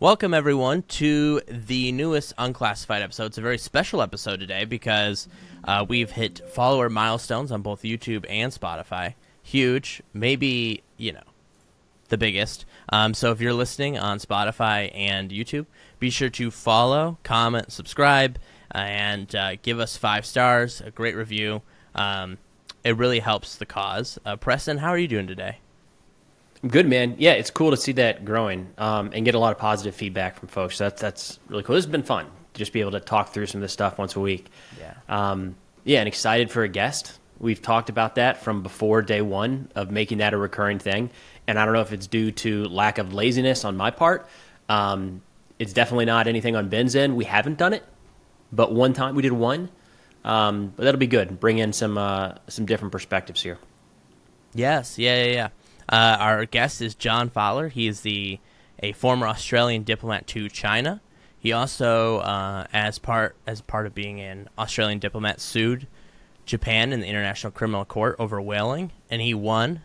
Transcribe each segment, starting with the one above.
Welcome, everyone, to the newest Unclassified episode. It's a very special episode today because we've hit follower milestones on both YouTube and Spotify. Huge, maybe, the biggest. So if you're listening on Spotify and YouTube, be sure to follow, comment, subscribe, and give us 5 stars, a great review. It really helps the cause. Preston, how are you doing today? Good, man. Yeah, it's cool to see that growing and get a lot of positive feedback from folks. So that's really cool. This has been fun to just be able to talk through some of this stuff once a week. Yeah. And excited for a guest. We've talked about that from before day one of making that a recurring thing. And I don't know if it's due to lack of laziness on my part. It's definitely not anything on Ben's end. We haven't done it, but one time we did one. But that'll be good. Bring in some different perspectives here. Yes. Yeah. Our guest is John Fowler. He is a former Australian diplomat to China. He also, as part of being an Australian diplomat, sued Japan in the International Criminal Court over whaling, and he won.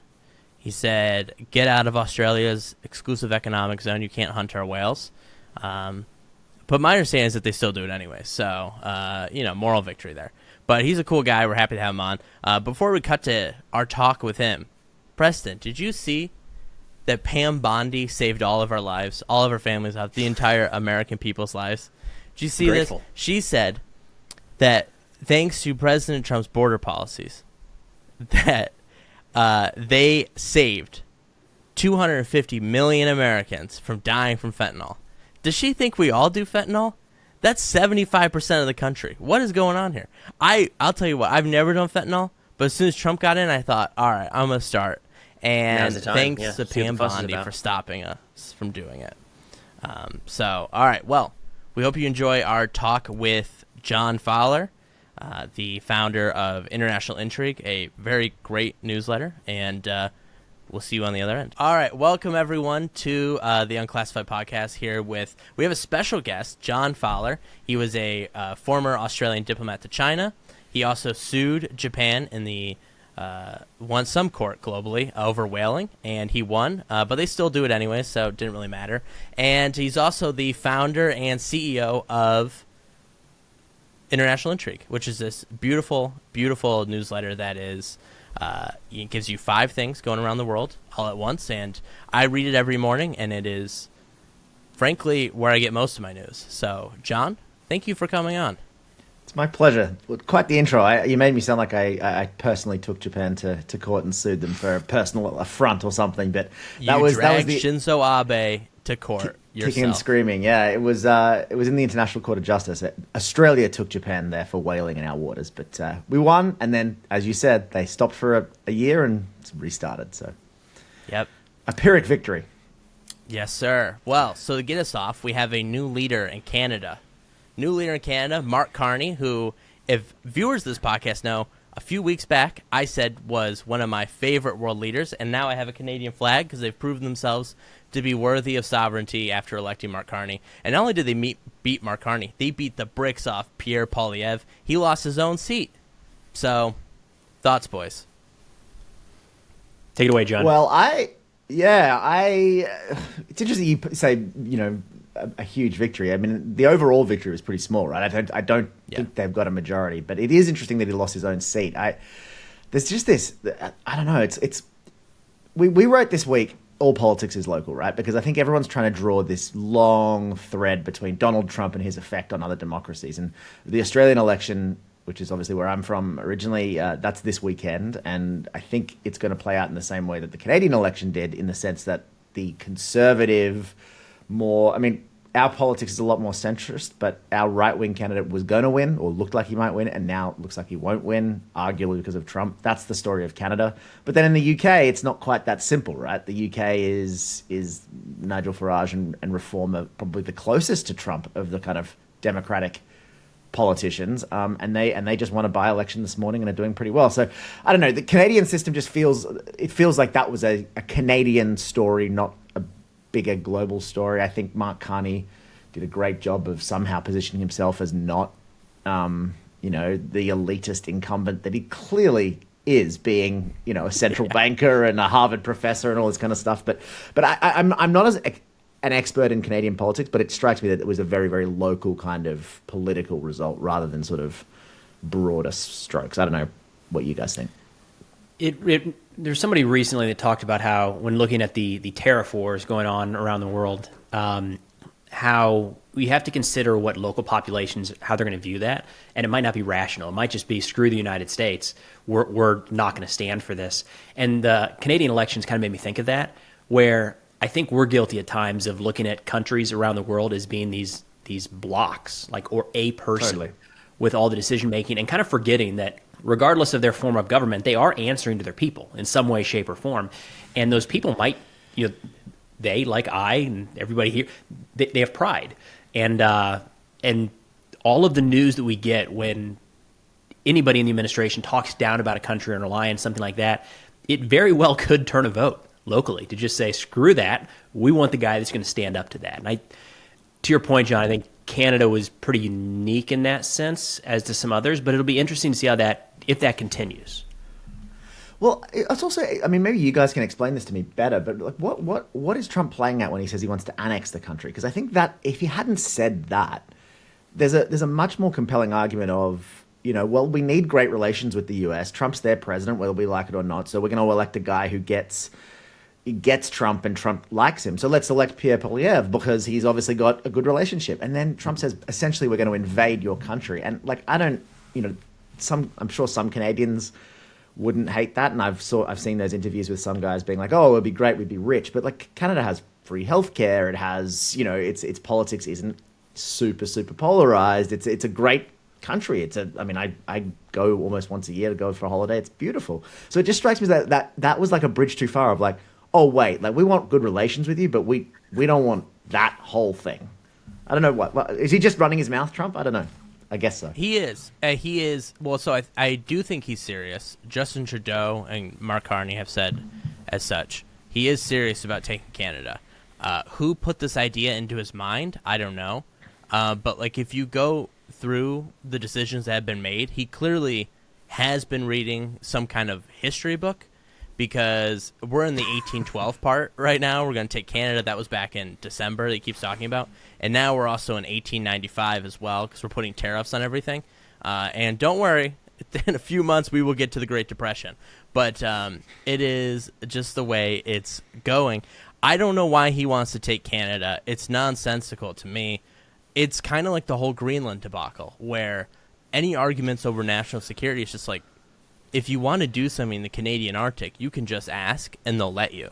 He said, "Get out of Australia's exclusive economic zone. You can't hunt our whales." But my understanding is that they still do it anyway. So, moral victory there. But he's a cool guy. We're happy to have him on. Before we cut to our talk with him, Preston, did you see that Pam Bondi saved all of our lives, all of our families' lives, the entire American people's lives? Did you see Grateful. this? She said that thanks to President Trump's border policies, that they saved 250 million Americans from dying from fentanyl. Does she think we all do fentanyl? That's 75% of the country. What is going on here? I'll tell you what, I've never done fentanyl, but as soon as Trump got in, I thought, all right, I'm going to start. And thanks to Pam Bondi for stopping us from doing it. All right, well, we hope you enjoy our talk with John Fowler, the founder of International Intrigue, a very great newsletter, and we'll see you on the other end. All right, welcome everyone to the Unclassified Podcast here we have a special guest, John Fowler. He was a former Australian diplomat to China. He also sued Japan in the won some court globally over whaling, and he won, but they still do it anyway, so it didn't really matter. And he's also the founder and CEO of International Intrigue, which is this beautiful, beautiful newsletter that is it gives you 5 things going around the world all at once, and I read it every morning, and it is, frankly, where I get most of my news. So, John, thank you for coming on. It's my pleasure. Well, quite the intro. You made me sound like I personally took Japan to court and sued them for a personal affront or something. But that was the Shinzo Abe to court yourself. Kicking and screaming. Yeah, it was in the International Court of Justice. Australia took Japan there for whaling in our waters, but we won. And then, as you said, they stopped for a year and restarted. So, yep, a Pyrrhic victory. Yes, sir. Well, so to get us off, we have a new leader in Canada. Mark Carney, who, if viewers of this podcast know, a few weeks back I said was one of my favorite world leaders, and now I have a Canadian flag because they've proven themselves to be worthy of sovereignty after electing Mark Carney. And not only did they beat Mark Carney, they beat the bricks off Pierre Poilievre. He lost his own seat. So, thoughts, boys? Take it away, John. Well, it's interesting you say, a huge victory. I mean, the overall victory was pretty small, right? I don't think they've got a majority, but it is interesting that he lost his own seat. There's just this, I don't know. We wrote this week, all politics is local, right? Because I think everyone's trying to draw this long thread between Donald Trump and his effect on other democracies. And the Australian election, which is obviously where I'm from originally, that's this weekend. And I think it's going to play out in the same way that the Canadian election did, in the sense that the conservative, our politics is a lot more centrist, but our right-wing candidate was going to win, or looked like he might win, and now it looks like he won't win, arguably because of Trump. That's the story of Canada. But then in the UK, it's not quite that simple, right? The UK is Nigel Farage and Reform are probably the closest to Trump of the kind of democratic politicians, and they just won a by-election this morning and are doing pretty well. So I don't know. The Canadian system just feels like that was a Canadian story, not a bigger global story. I think Mark Carney did a great job of somehow positioning himself as not, the elitist incumbent that he clearly is, being, a central banker and a Harvard professor and all this kind of stuff. But I'm not an expert in Canadian politics, but it strikes me that it was a very, very local kind of political result rather than sort of broader strokes. I don't know what you guys think. There's somebody recently that talked about how, when looking at the tariff wars going on around the world, how we have to consider what local populations, how they're going to view that. And it might not be rational. It might just be, screw the United States. We're not going to stand for this. And the Canadian elections kind of made me think of that, where I think we're guilty at times of looking at countries around the world as being these blocks, like, or a person Totally. with all the decision making, and kind of forgetting that regardless of their form of government, they are answering to their people in some way, shape, or form. And those people might, they, like I and everybody here, they have pride. And all of the news that we get when anybody in the administration talks down about a country or an alliance, something like that, it very well could turn a vote locally to just say, screw that. We want the guy that's going to stand up to that. And to your point, John, I think Canada was pretty unique in that sense as to some others, but it'll be interesting to see if that continues. Well, it's also, I mean, maybe you guys can explain this to me better, but like, what is Trump playing at when he says he wants to annex the country? Because I think that if he hadn't said that, there's a much more compelling argument of, well, we need great relations with the US. Trump's their president, whether we like it or not. So we're going to elect a guy who gets Trump and Trump likes him. So let's elect Pierre Poilievre because he's obviously got a good relationship. And then Trump says, essentially, we're going to invade your country. And like, I don't, I'm sure some Canadians wouldn't hate that. And I've seen those interviews with some guys being like, oh, it'd be great, we'd be rich. But like, Canada has free healthcare. It has, its politics isn't super, super polarized. It's a great country. I go almost once a year to go for a holiday. It's beautiful. So it just strikes me that was like a bridge too far of like, oh, wait, like we want good relations with you, but we don't want that whole thing. I don't know what is he just running his mouth, Trump? I don't know. I guess so. He is. Well, so I do think he's serious. Justin Trudeau and Mark Carney have said as such. He is serious about taking Canada. Who put this idea into his mind? I don't know. But like, if you go through the decisions that have been made, he clearly has been reading some kind of history book, because we're in the 1812 part right now. We're going to take Canada. That was back in December that he keeps talking about. And now we're also in 1895 as well, because we're putting tariffs on everything. And don't worry, in a few months we will get to the Great Depression. But it is just the way it's going. I don't know why he wants to take Canada. It's nonsensical to me. It's kind of like the whole Greenland debacle, where any arguments over national security is just like, if you want to do something in the Canadian Arctic, you can just ask and they'll let you.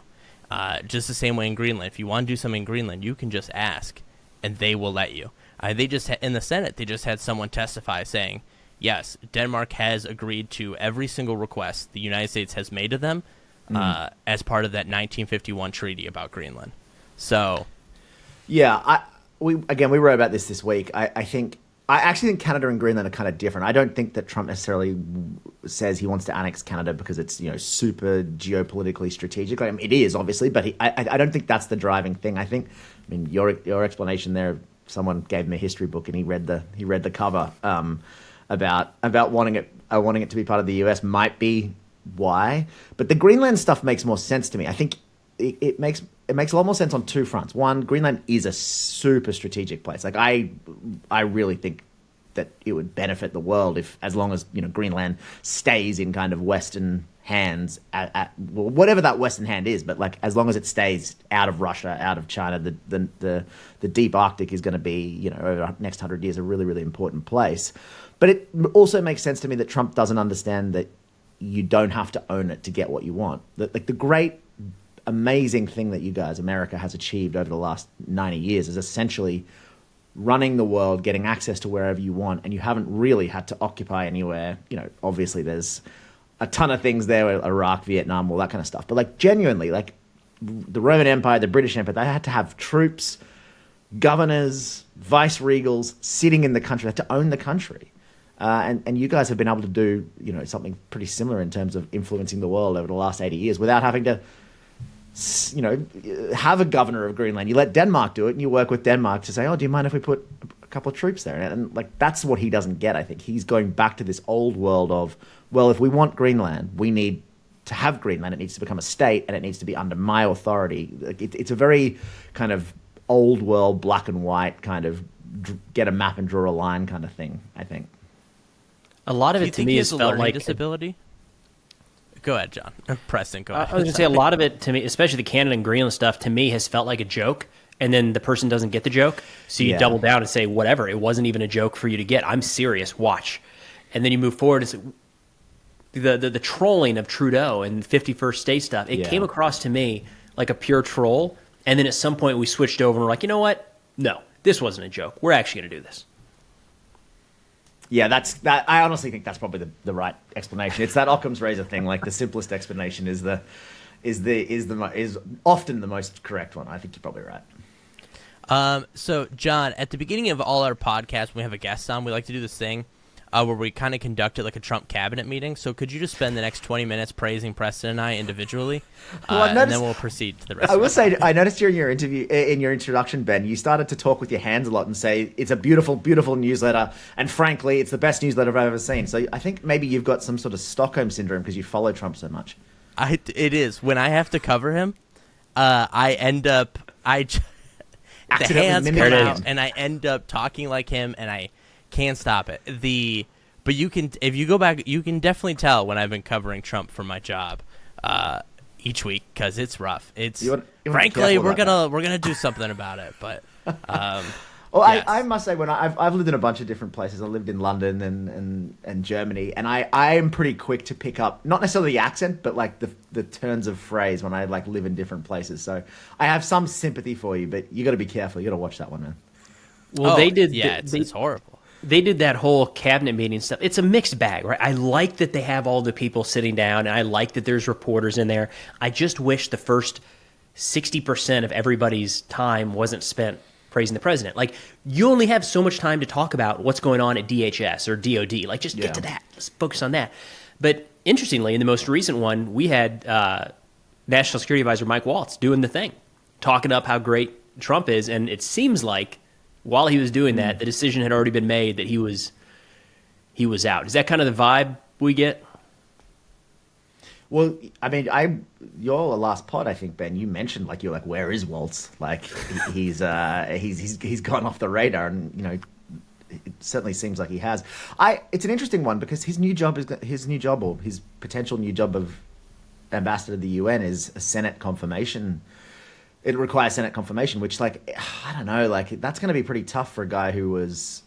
Just the same way in Greenland. If you want to do something in Greenland, you can just ask and they will let you. They just in the Senate, they just had someone testify saying, yes, Denmark has agreed to every single request the United States has made of them as part of that 1951 treaty about Greenland. So, yeah, we wrote about this week. I actually think Canada and Greenland are kind of different. I don't think that Trump necessarily says he wants to annex Canada because it's super geopolitically strategic. I mean, it is obviously, but I don't think that's the driving thing. Your explanation there. Someone gave me a history book and he read the cover about wanting it to be part of the US might be why. But the Greenland stuff makes more sense to me. I think it makes a lot more sense on two fronts. One, Greenland is a super strategic place. Like I really think that it would benefit the world as long as Greenland stays in kind of Western hands well, whatever that Western hand is. But like as long as it stays out of Russia, out of China, the deep Arctic is going to be over the next 100 years a really, really important place. But it also makes sense to me that Trump doesn't understand that you don't have to own it to get what you want. The great amazing thing that you guys, America, has achieved over the last 90 years is essentially running the world, getting access to wherever you want, and you haven't really had to occupy anywhere. Obviously there's a ton of things there, Iraq, Vietnam, all that kind of stuff. But like genuinely, like the Roman Empire, the British Empire, they had to have troops, governors, vice-regals sitting in the country, they had to own the country. And you guys have been able to do, something pretty similar in terms of influencing the world over the last 80 years without having to have a governor of Greenland. You let Denmark do it, and you work with Denmark to say, oh, do you mind if we put a couple of troops there? And like that's what he doesn't get, I think. He's going back to this old world of, well, if we want Greenland, we need to have Greenland. It needs to become a state, and it needs to be under my authority. Like it's a very kind of old world black and white kind of get a map and draw a line kind of thing, I think. A lot of Do you it to think me he has has a felt learning like disability? Go ahead, John. Preston, go ahead. I was going to say a lot of it to me, especially the Canada and Greenland stuff, to me has felt like a joke, and then the person doesn't get the joke, so you double down and say, whatever, it wasn't even a joke for you to get. I'm serious, watch. And then you move forward and say, the trolling of Trudeau and 51st state stuff, it came across to me like a pure troll, and then at some point we switched over and we're like, you know what? No, this wasn't a joke. We're actually going to do this. Yeah, that. I honestly think that's probably the right explanation. It's that Occam's razor thing. Like the simplest explanation is often the most correct one. I think you're probably right. So, John, at the beginning of all our podcasts, when we have a guest on, we like to do this thing where we kind of conduct it like a Trump cabinet meeting. So could you just spend the next 20 minutes praising Preston and I individually? And then we'll proceed to the rest I of will it. say, I noticed during your interview, in your introduction, Ben, you started to talk with your hands a lot and say, it's a beautiful, beautiful newsletter. And frankly, it's the best newsletter I've ever seen. So I think maybe you've got some sort of Stockholm syndrome because you follow Trump so much. It is. When I have to cover him, I end up... the hands come out, and I end up talking like him, and I can't stop it. But if you go back, you can definitely tell when I've been covering Trump for my job each week because it's rough. It's frankly we're gonna do something about it. But well, yes. I must say when I've lived in a bunch of different places. I lived in London and Germany, and I am pretty quick to pick up not necessarily the accent, but like the turns of phrase when I like live in different places. So I have some sympathy for you, but you got to be careful. You got to watch that one, man. Well, they did. Yeah, it's horrible. They did that whole cabinet meeting stuff. It's a mixed bag, right? I like that they have all the people sitting down, and I like that there's reporters in there. I just wish the first 60% of everybody's time wasn't spent praising the president. Like, you only have so much time to talk about what's going on at DHS or DOD. Like, just get to that. Let's focus on that. But interestingly, in the most recent one, we had National Security Advisor Mike Waltz doing the thing, talking up how great Trump is, and it seems like while he was doing that, the decision had already been made that he was out. Is that kind of the vibe we get? Well, I mean, your last pod, I think, Ben, you mentioned you're like, where is Waltz? Like he's gone off the radar, and you know, it certainly seems like he has. It's an interesting one because his potential new job of ambassador to the UN is a Senate confirmation. It requires Senate confirmation, which, like, I don't know, like that's going to be pretty tough for a guy who was,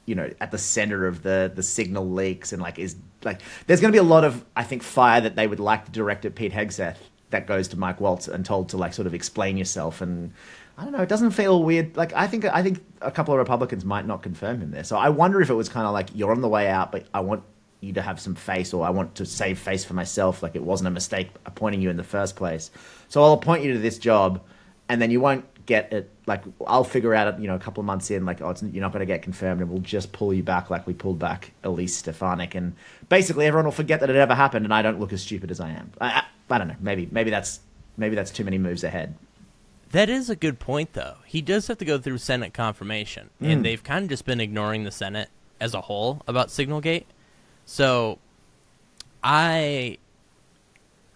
you know, at the center of the signal leaks and like is like. There's going to be a lot of, I think, fire that they would like to direct at Pete Hegseth that goes to Mike Waltz and told to like sort of explain yourself. And I don't know, it doesn't feel weird. Like I think a couple of Republicans might not confirm him there. So I wonder if it was kind of like you're on the way out, but I want you to have some face, or I want to save face for myself. Like it wasn't a mistake appointing you in the first place. So I'll appoint you to this job, and then you won't get it. Like I'll figure out, you know, a couple of months in, like, oh, you're not going to get confirmed, and we'll just pull you back like we pulled back Elise Stefanik, and basically everyone will forget that it ever happened, and I don't look as stupid as I am. I don't know. Maybe that's too many moves ahead. That is a good point, though. He does have to go through Senate confirmation, and they've kind of just been ignoring the Senate as a whole about Signalgate. So I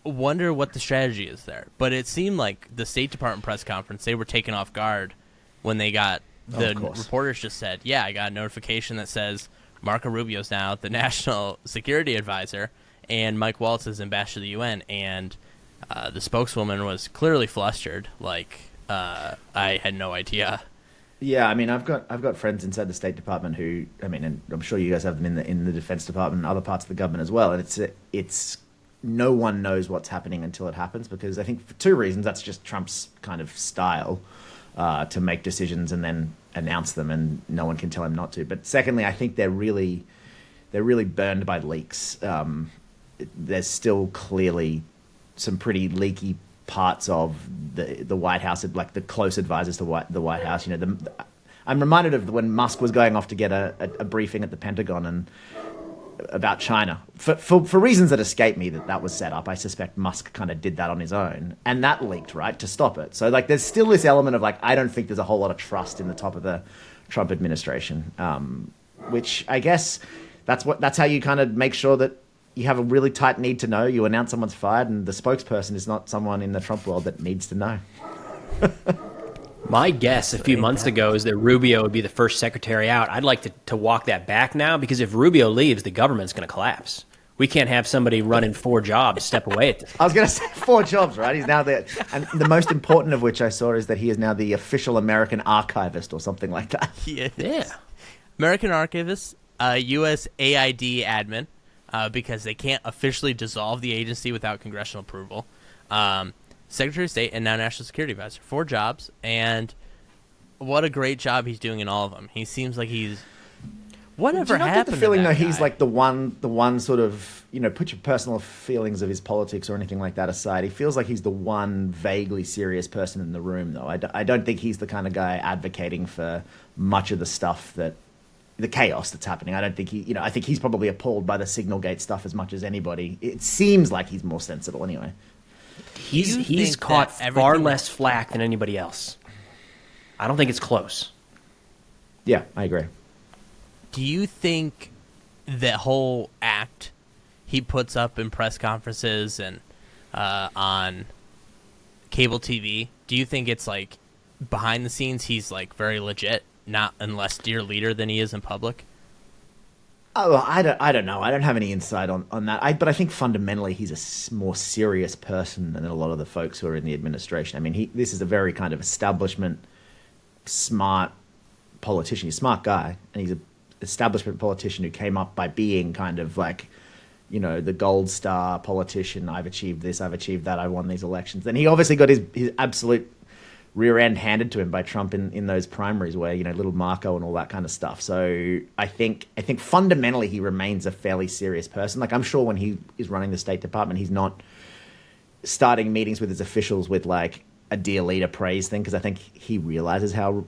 wonder what the strategy is there. But it seemed like the State Department press conference, they were taken off guard when they got the reporters just said, yeah, I got a notification that says Marco Rubio's now the National Security Advisor and Mike Waltz is ambassador to the UN. And the spokeswoman was clearly flustered. Like, I had no idea. Yeah, I mean, I've got friends inside the State Department who, I mean, and I'm sure you guys have them in the Defense Department and other parts of the government as well. And it's no one knows what's happening until it happens, because I think for two reasons. That's just Trump's kind of style, to make decisions and then announce them, and no one can tell him not to. But secondly, I think they're really burned by leaks. There's still clearly some pretty leaky parts of the White House, like the close advisors to the White House. You know, I'm reminded of when Musk was going off to get a briefing at the Pentagon and about China for reasons that escape me that was set up. I suspect Musk kind of did that on his own, and that leaked, right, to stop it. So like, there's still this element of like, I don't think there's a whole lot of trust in the top of the Trump administration, which I guess that's how you kind of make sure that you have a really tight need to know. You announce someone's fired, and the spokesperson is not someone in the Trump world that needs to know. My guess a few months ago is that Rubio would be the first secretary out. I'd like to walk that back now, because if Rubio leaves, the government's going to collapse. We can't have somebody running 4 jobs step away at this. I was going to say 4 jobs, right? He's now there. And the most important of which I saw is that he is now the official American archivist or something like that. Yeah. American archivist, U.S. AID admin, because they can't officially dissolve the agency without congressional approval. Secretary of State, and now National Security Advisor. 4 jobs, and what a great job he's doing in all of them. He seems like he's... Whatever happened to that guy? Do you not get the feeling, though, he's like the one sort of, put your personal feelings of his politics or anything like that aside, he feels like he's the one vaguely serious person in the room, though. I don't think he's the kind of guy advocating for much of the stuff the chaos that's happening. I don't think I think he's probably appalled by the Signalgate stuff as much as anybody. It seems like he's more sensible anyway. He's caught far less flack than anybody else. I don't think it's close. Yeah, I agree. Do you think that whole act he puts up in press conferences and on cable TV, do you think it's like behind the scenes he's like very legit, not and less dear leader than he is in public? Oh, I don't know. I don't have any insight on that. But I think fundamentally he's a more serious person than a lot of the folks who are in the administration. I mean, this is a very kind of establishment, smart politician. He's a smart guy, and he's an establishment politician who came up by being kind of like, the gold star politician. I've achieved this, I've achieved that, I won these elections. And he obviously got his absolute rear end handed to him by Trump in those primaries where, little Marco and all that kind of stuff. So I think fundamentally he remains a fairly serious person. Like, I'm sure when he is running the State Department, he's not starting meetings with his officials with like a dear leader praise thing, because I think he realizes how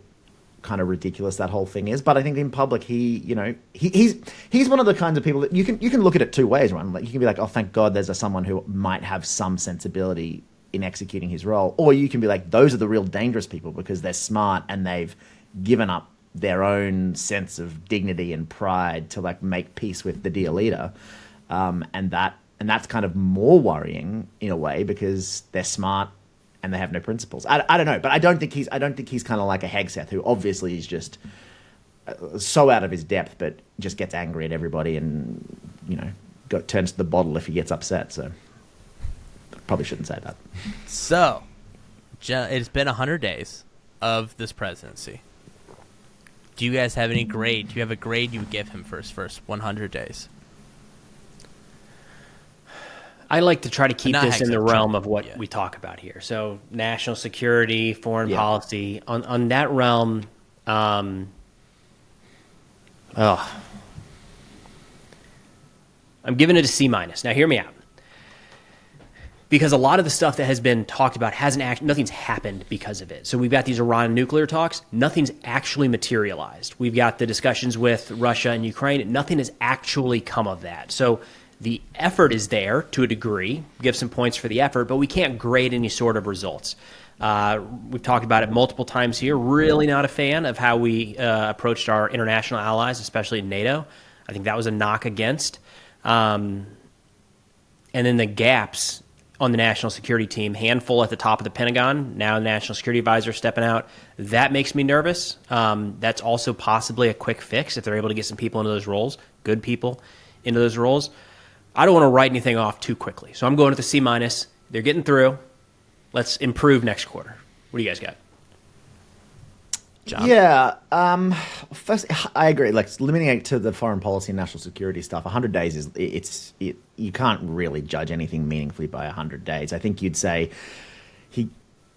kind of ridiculous that whole thing is. But I think in public, he's one of the kinds of people that you can look at it 2 ways, right? Like, you can be like, oh, thank God there's someone who might have some sensibility in executing his role, or you can be like, those are the real dangerous people because they're smart and they've given up their own sense of dignity and pride to like make peace with the dear leader, and that's kind of more worrying in a way because they're smart and they have no principles. I don't know, but I don't think he's kind of like a Hegseth, who obviously is just so out of his depth, but just gets angry at everybody and turns to the bottle if he gets upset. So. Probably shouldn't say that. So, it's been 100 days of this presidency. Do you guys have any grade? Do you have a grade you would give him for his first 100 days? I like to try to keep this in the realm of what we talk about here. So, national security, foreign policy. On that realm, I'm giving it a C-. Now, hear me out. Because a lot of the stuff that has been talked about nothing's happened because of it. So we've got these Iran nuclear talks. Nothing's actually materialized. We've got the discussions with Russia and Ukraine. Nothing has actually come of that. So the effort is there to a degree. Give some points for the effort, but we can't grade any sort of results. We've talked about it multiple times here. Really not a fan of how we approached our international allies, especially NATO. I think that was a knock against. And then the gaps on the national security team, handful at the top of the Pentagon, now the national security advisor stepping out. That makes me nervous. That's also possibly a quick fix if they're able to get some people into those roles, good people into those roles. I don't want to write anything off too quickly. So I'm going with the C-. They're getting through. Let's improve next quarter. What do you guys got? John? Yeah. First, I agree. Like, limiting it to the foreign policy and national security stuff, 100 days you can't really judge anything meaningfully by 100 days. I think you'd say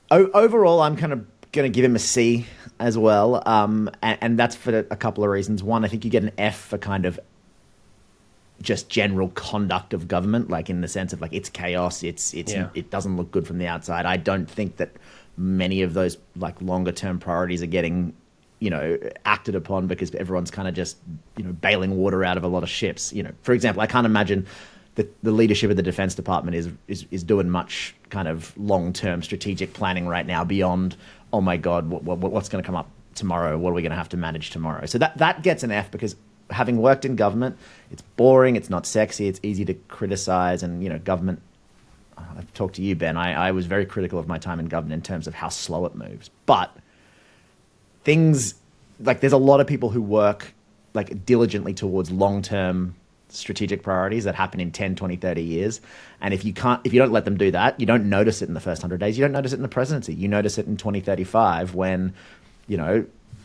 overall, I'm kind of going to give him a C as well. And that's for a couple of reasons. One, I think you get an F for kind of just general conduct of government, like in the sense of like it's chaos. It doesn't look good from the outside. I don't think that many of those like longer term priorities are getting acted upon because everyone's kind of just bailing water out of a lot of ships. For example, I can't imagine that the leadership of the Defense Department is doing much kind of long term strategic planning right now beyond, oh my God, what's going to come up tomorrow? What are we going to have to manage tomorrow? So that gets an F because having worked in government, it's boring, it's not sexy, it's easy to criticize, and government. I've talked to you, Ben. I was very critical of my time in government in terms of how slow it moves. But things like there's a lot of people who work like diligently towards long-term strategic priorities that happen in 10, 20, 30 years. And if you don't let them do that, you don't notice it in the first 100 days. You don't notice it in the presidency. You notice it in 2035 when,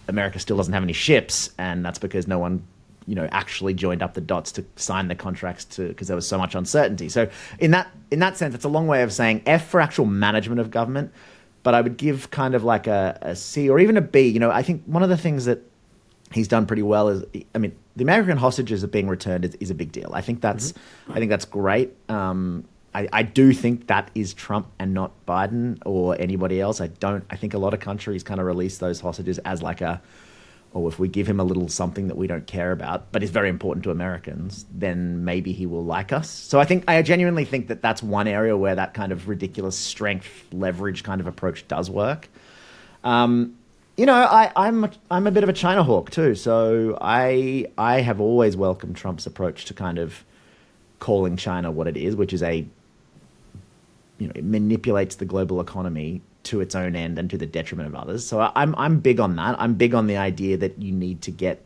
America still doesn't have any ships. And that's because no one, actually joined up the dots to sign the contracts because there was so much uncertainty. So in that sense, it's a long way of saying F for actual management of government. But I would give kind of like a C or even a B. I think one of the things that he's done pretty well is, the American hostages are being returned is a big deal. I think that's great. I do think that is Trump and not Biden or anybody else. I think a lot of countries kind of release those hostages as like if we give him a little something that we don't care about, but is very important to Americans, then maybe he will like us. So I genuinely think that that's one area where that kind of ridiculous strength leverage kind of approach does work. I'm a bit of a China hawk too, so I have always welcomed Trump's approach to kind of calling China what it is, which is it manipulates the global economy to its own end and to the detriment of others. So I'm big on that. I'm big on the idea that you need to get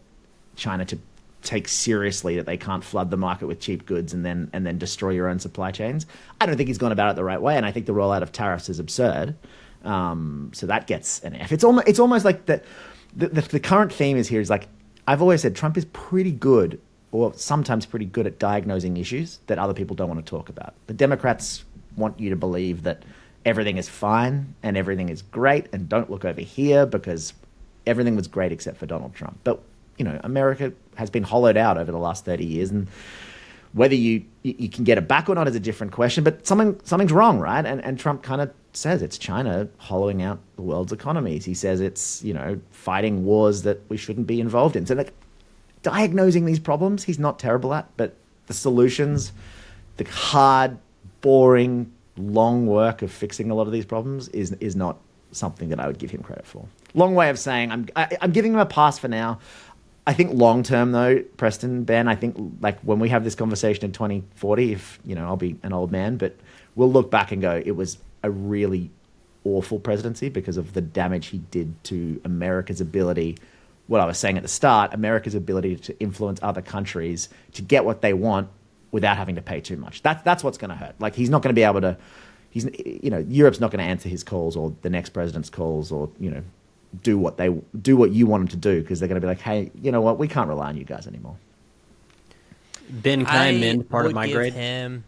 China to take seriously that they can't flood the market with cheap goods and then destroy your own supply chains. I don't think he's gone about it the right way, and I think the rollout of tariffs is absurd. So that gets an F. It's almost like the current theme is like, I've always said Trump is pretty good, or sometimes pretty good at diagnosing issues that other people don't want to talk about. The Democrats want you to believe that everything is fine and everything is great, and don't look over here because everything was great except for Donald Trump. But, America has been hollowed out over the last 30 years, and whether you can get it back or not is a different question, but something's wrong, right? And Trump kind of says it's China hollowing out the world's economies. He says it's, fighting wars that we shouldn't be involved in. So like diagnosing these problems, he's not terrible at, but the solutions, the hard, boring, long work of fixing a lot of these problems is not something that I would give him credit for. Long way of saying I'm giving him a pass for now. I think long term though, Preston, Ben, I think like when we have this conversation in 2040, if I'll be an old man, but we'll look back and go, it was a really awful presidency because of the damage he did to America's ability. What I was saying at the start, America's ability to influence other countries to get what they want without having to pay too much. That's what's going to hurt. Like he's not going to be able to. Europe's not going to answer his calls or the next president's calls or do what you want them to do because they're going to be like, hey, you know what? We can't rely on you guys anymore. Ben, can I amend part of my grade? Him,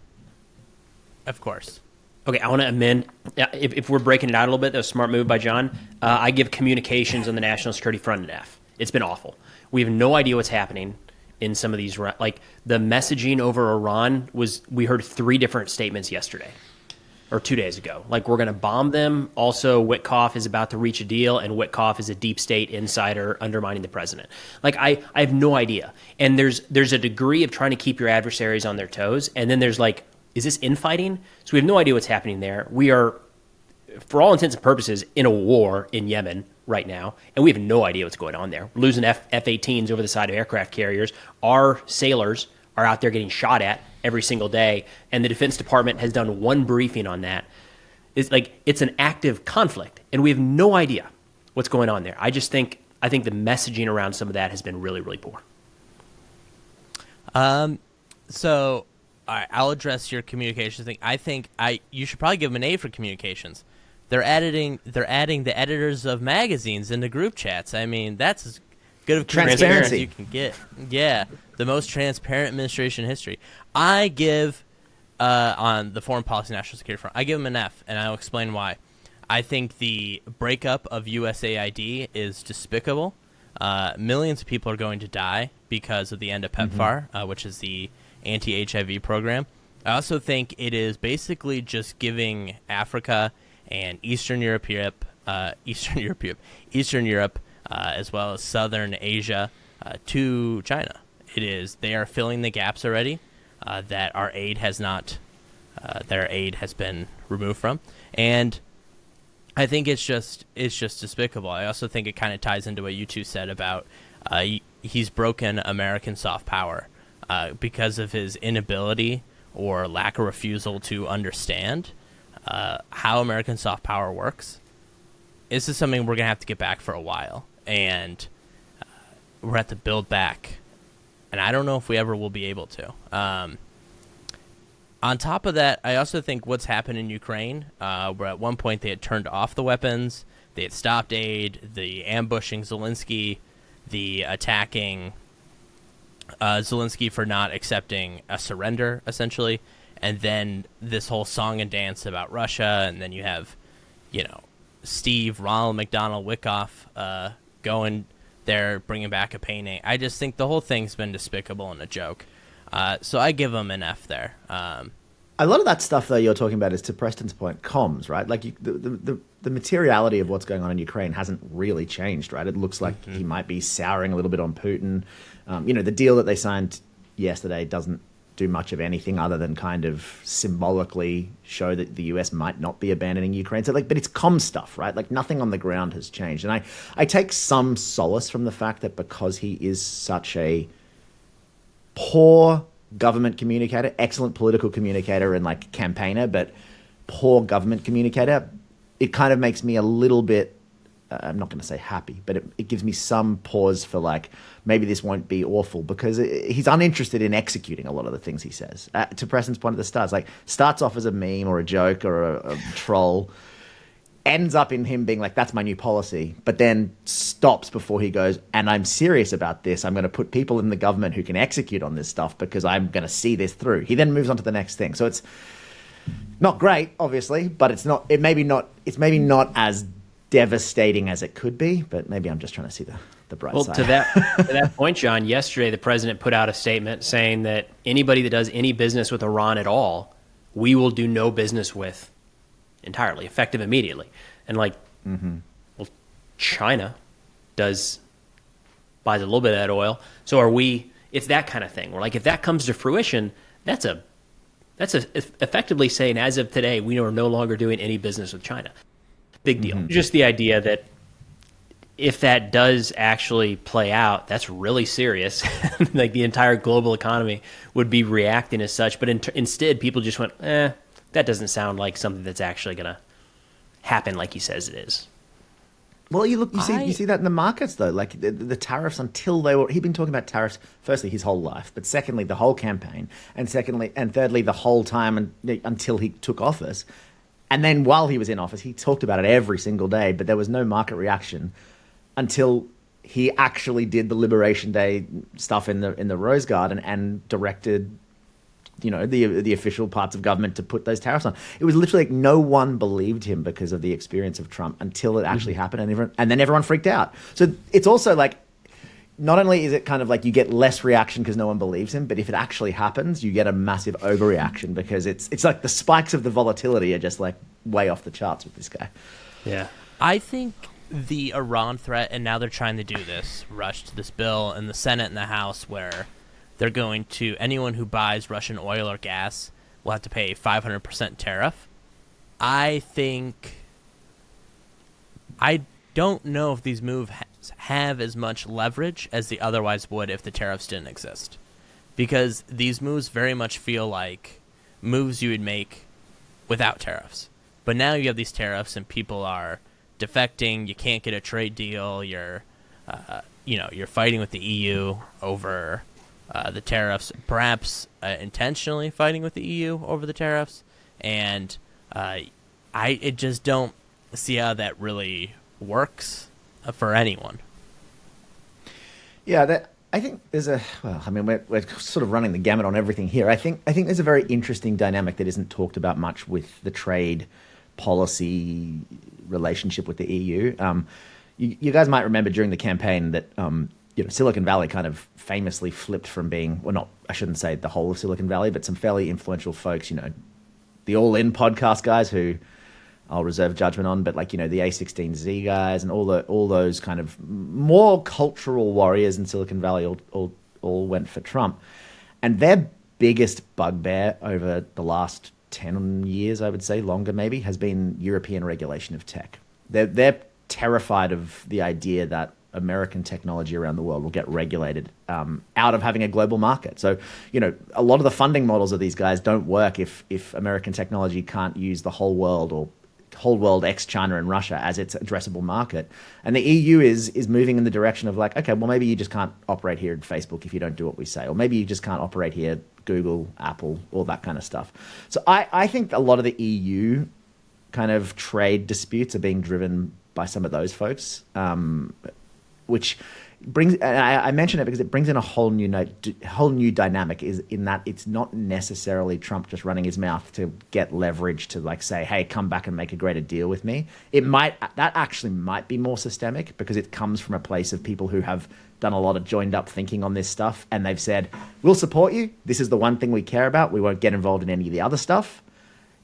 of course. Okay, I want to amend. If we're breaking it out a little bit, that was a smart move by John. I give communications on the national security front an F. It's been awful. We have no idea what's happening in some of these. Like the messaging over Iran we heard 3 different statements yesterday or 2 days ago. Like we're going to bomb them. Also, Witkoff is about to reach a deal, and Witkoff is a deep state insider undermining the president. Like I have no idea. And there's a degree of trying to keep your adversaries on their toes, and then there's like, is this infighting? So we have no idea what's happening there. We are, for all intents and purposes, in a war in Yemen right now, and we have no idea what's going on there. We're losing F-18s over the side of aircraft carriers. Our sailors are out there getting shot at every single day, and the Defense Department has done one briefing on that. It's an active conflict, and we have no idea what's going on there. I think the messaging around some of that has been really, really poor. So, all right, I'll address your communications thing. I think you should probably give them an A for communications. They're adding the editors of magazines into group chats. I mean, that's as good of transparency as you can get. Yeah, the most transparent administration in history. I give on the foreign policy national security front, I give them an F, and I'll explain why. I think the breakup of USAID is despicable. Millions of people are going to die because of the end of PEPFAR, which is the anti-HIV program. I also think it is basically just giving Africa and Eastern Europe, as well as Southern Asia to China. They are filling the gaps already that our aid has not, their aid has been removed from, and I think it's just despicable. I also think it kind of ties into what you two said about he's broken American soft power. Because of his inability or lack of refusal to understand how American soft power works. This is something we're going to have to get back for a while. and we're going to have to build back. And I don't know if we ever will be able to. On top of that, I also think what's happened in Ukraine, where at one point they had turned off the weapons, they had stopped aid, the ambushing Zelensky, the attacking Zelensky for not accepting a surrender, essentially, and then this whole song and dance about Russia, and then you have, Steve, Ronald McDonald Wyckoff going there, bringing back a painting. I just think the whole thing's been despicable and a joke. So I give them an F there. A lot of that stuff, though, you're talking about is, to Preston's point, comms, right? Like the materiality of what's going on in Ukraine hasn't really changed, right? It looks like he might be souring a little bit on Putin. The deal that they signed yesterday doesn't do much of anything other than kind of symbolically show that the US might not be abandoning Ukraine. So, but it's comm stuff, right? Like, nothing on the ground has changed. And I take some solace from the fact that because he is such a poor government communicator, excellent political communicator and campaigner, but poor government communicator, it kind of makes me a little bit, I'm not going to say happy, but it gives me some pause for maybe this won't be awful, because he's uninterested in executing a lot of the things he says. To Preston's point at the start, it's starts off as a meme or a joke or a troll, ends up in him being that's my new policy, but then stops before he goes, and I'm serious about this. I'm going to put people in the government who can execute on this stuff because I'm going to see this through. He then moves on to the next thing. So it's not great, obviously, but it's maybe not as devastating as it could be, but maybe I'm just trying to see the bright side. To that point, John, yesterday the president put out a statement saying that anybody that does any business with Iran at all, we will do no business with entirely, effective immediately. And well, China buys a little bit of that oil. So it's that kind of thing. We're if that comes to fruition, that's effectively saying, as of today, we are no longer doing any business with China. Big deal. Just the idea that if that does actually play out, that's really serious. The entire global economy would be reacting as such. But instead, people just went, that doesn't sound like something that's actually going to happen like he says it is. Well, you see that in the markets, though. The tariffs, he'd been talking about tariffs, firstly, his whole life, but secondly, the whole campaign, and thirdly, the whole time until he took office. And then while he was in office, he talked about it every single day, but there was no market reaction until he actually did the Liberation Day stuff in the Rose Garden and directed the official parts of government to put those tariffs on. It was literally no one believed him because of the experience of Trump until it actually happened, and then everyone freaked out. So it's also not only is it kind of you get less reaction because no one believes him, but if it actually happens, you get a massive overreaction because it's the spikes of the volatility are just way off the charts with this guy. Yeah. I think the Iran threat, and now they're trying to do this, rushed this bill in the Senate and the House where they're going to, anyone who buys Russian oil or gas will have to pay a 500% tariff. I don't know if these moves have as much leverage as they otherwise would if the tariffs didn't exist. Because these moves very much feel like moves you would make without tariffs. But now you have these tariffs and people are defecting, you can't get a trade deal, you're fighting with the EU over the tariffs, perhaps intentionally fighting with the EU over the tariffs, and I just don't see how that really works for anyone. Yeah, I think there's we're sort of running the gamut on everything here. I think there's a very interesting dynamic that isn't talked about much with the trade policy relationship with the EU. You guys might remember during the campaign that Silicon Valley kind of famously flipped from being, well, not, I shouldn't say the whole of Silicon Valley, but some fairly influential folks, the All In podcast guys who I'll reserve judgment on, but the A16Z guys and all those kind of more cultural warriors in Silicon Valley all went for Trump. And their biggest bugbear over the last 10 years, I would say, longer maybe, has been European regulation of tech. They're terrified of the idea that American technology around the world will get regulated out of having a global market. So, a lot of the funding models of these guys don't work if American technology can't use the whole world or whole world ex-China and Russia as its addressable market. And the EU is moving in the direction of like, okay, well, maybe you just can't operate here at Facebook if you don't do what we say. Or maybe you just can't operate here, Google, Apple, all that kind of stuff. So I think a lot of the EU kind of trade disputes are being driven by some of those folks, which brings, and I mention it because it brings in a whole new dynamic, is in that it's not necessarily Trump just running his mouth to get leverage to like say, hey, come back and make a greater deal with me. That actually might be more systemic because it comes from a place of people who have done a lot of joined up thinking on this stuff, and they've said, we'll support you. This is the one thing we care about. We won't get involved in any of the other stuff.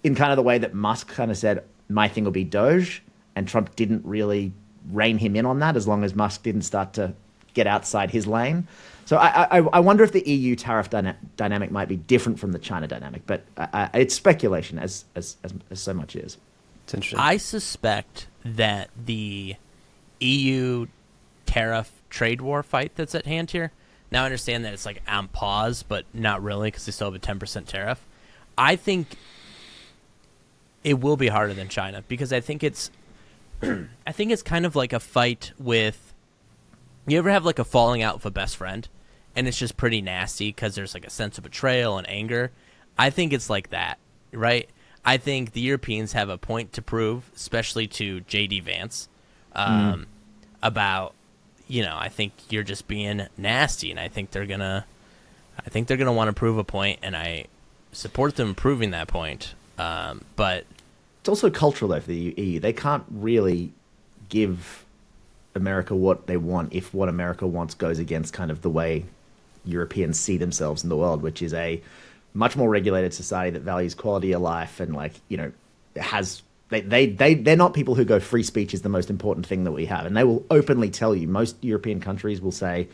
In kind of the way that Musk kind of said, my thing will be Doge, and Trump didn't really rein him in on that as long as Musk didn't start to get outside his lane. So I wonder if the EU tariff dynamic might be different from the China dynamic, but it's speculation as so much is. It's interesting. I suspect that the EU tariff trade war fight that's at hand here, now I understand that it's like on pause, but not really because they still have a 10% tariff. I think it will be harder than China because I think it's kind of like a fight with, you ever have like a falling out with a best friend and it's just pretty nasty because there's like a sense of betrayal and anger? I think it's like that, right? I think the Europeans have a point to prove, especially to J.D. Vance, about, I think you're just being nasty, and I think they're gonna want to prove a point, and I support them proving that point. But it's also cultural though for the EU. They can't really give America what they want if what America wants goes against kind of the way Europeans see themselves in the world, which is a much more regulated society that values quality of life and they're not people who go free speech is the most important thing that we have, and they will openly tell you. Most European countries will say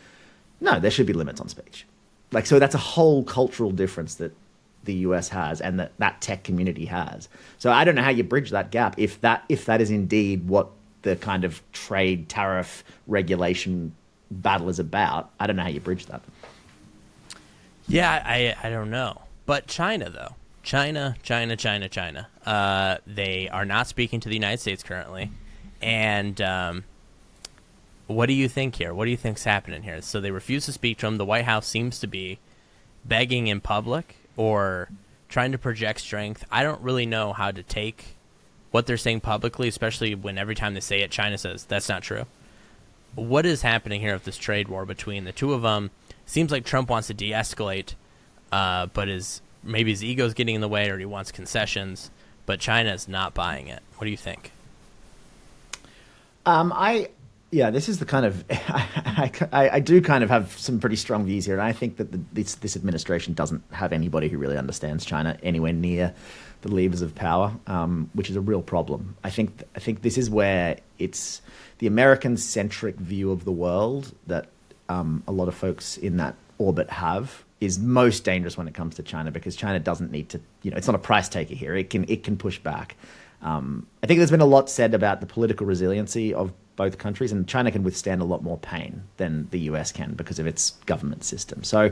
no, there should be limits on speech. So that's a whole cultural difference that the US has and that tech community has. So I don't know how you bridge that gap if that is indeed what the kind of trade tariff regulation battle is about. I don't know how you bridge that. Yeah, I don't know. But China, though. China. They are not speaking to the United States currently. And what do you think here? What do you think's happening here? So they refuse to speak to him. The White House seems to be begging in public or trying to project strength. I don't really know how to take what they're saying publicly, especially when every time they say it, China says that's not true. What is happening here with this trade war between the two of them? Seems like Trump wants to de-escalate, but maybe his ego's getting in the way, or he wants concessions, but China is not buying it. What do you think? This is the kind of I do kind of have some pretty strong views here, and I think that this administration doesn't have anybody who really understands China anywhere near the levers of power, which is a real problem. I think this is where it's the American-centric view of the world that a lot of folks in that orbit have is most dangerous when it comes to China, because China doesn't need to, it's not a price taker here. It can push back. I think there's been a lot said about the political resiliency of both countries, and China can withstand a lot more pain than the US can because of its government system. So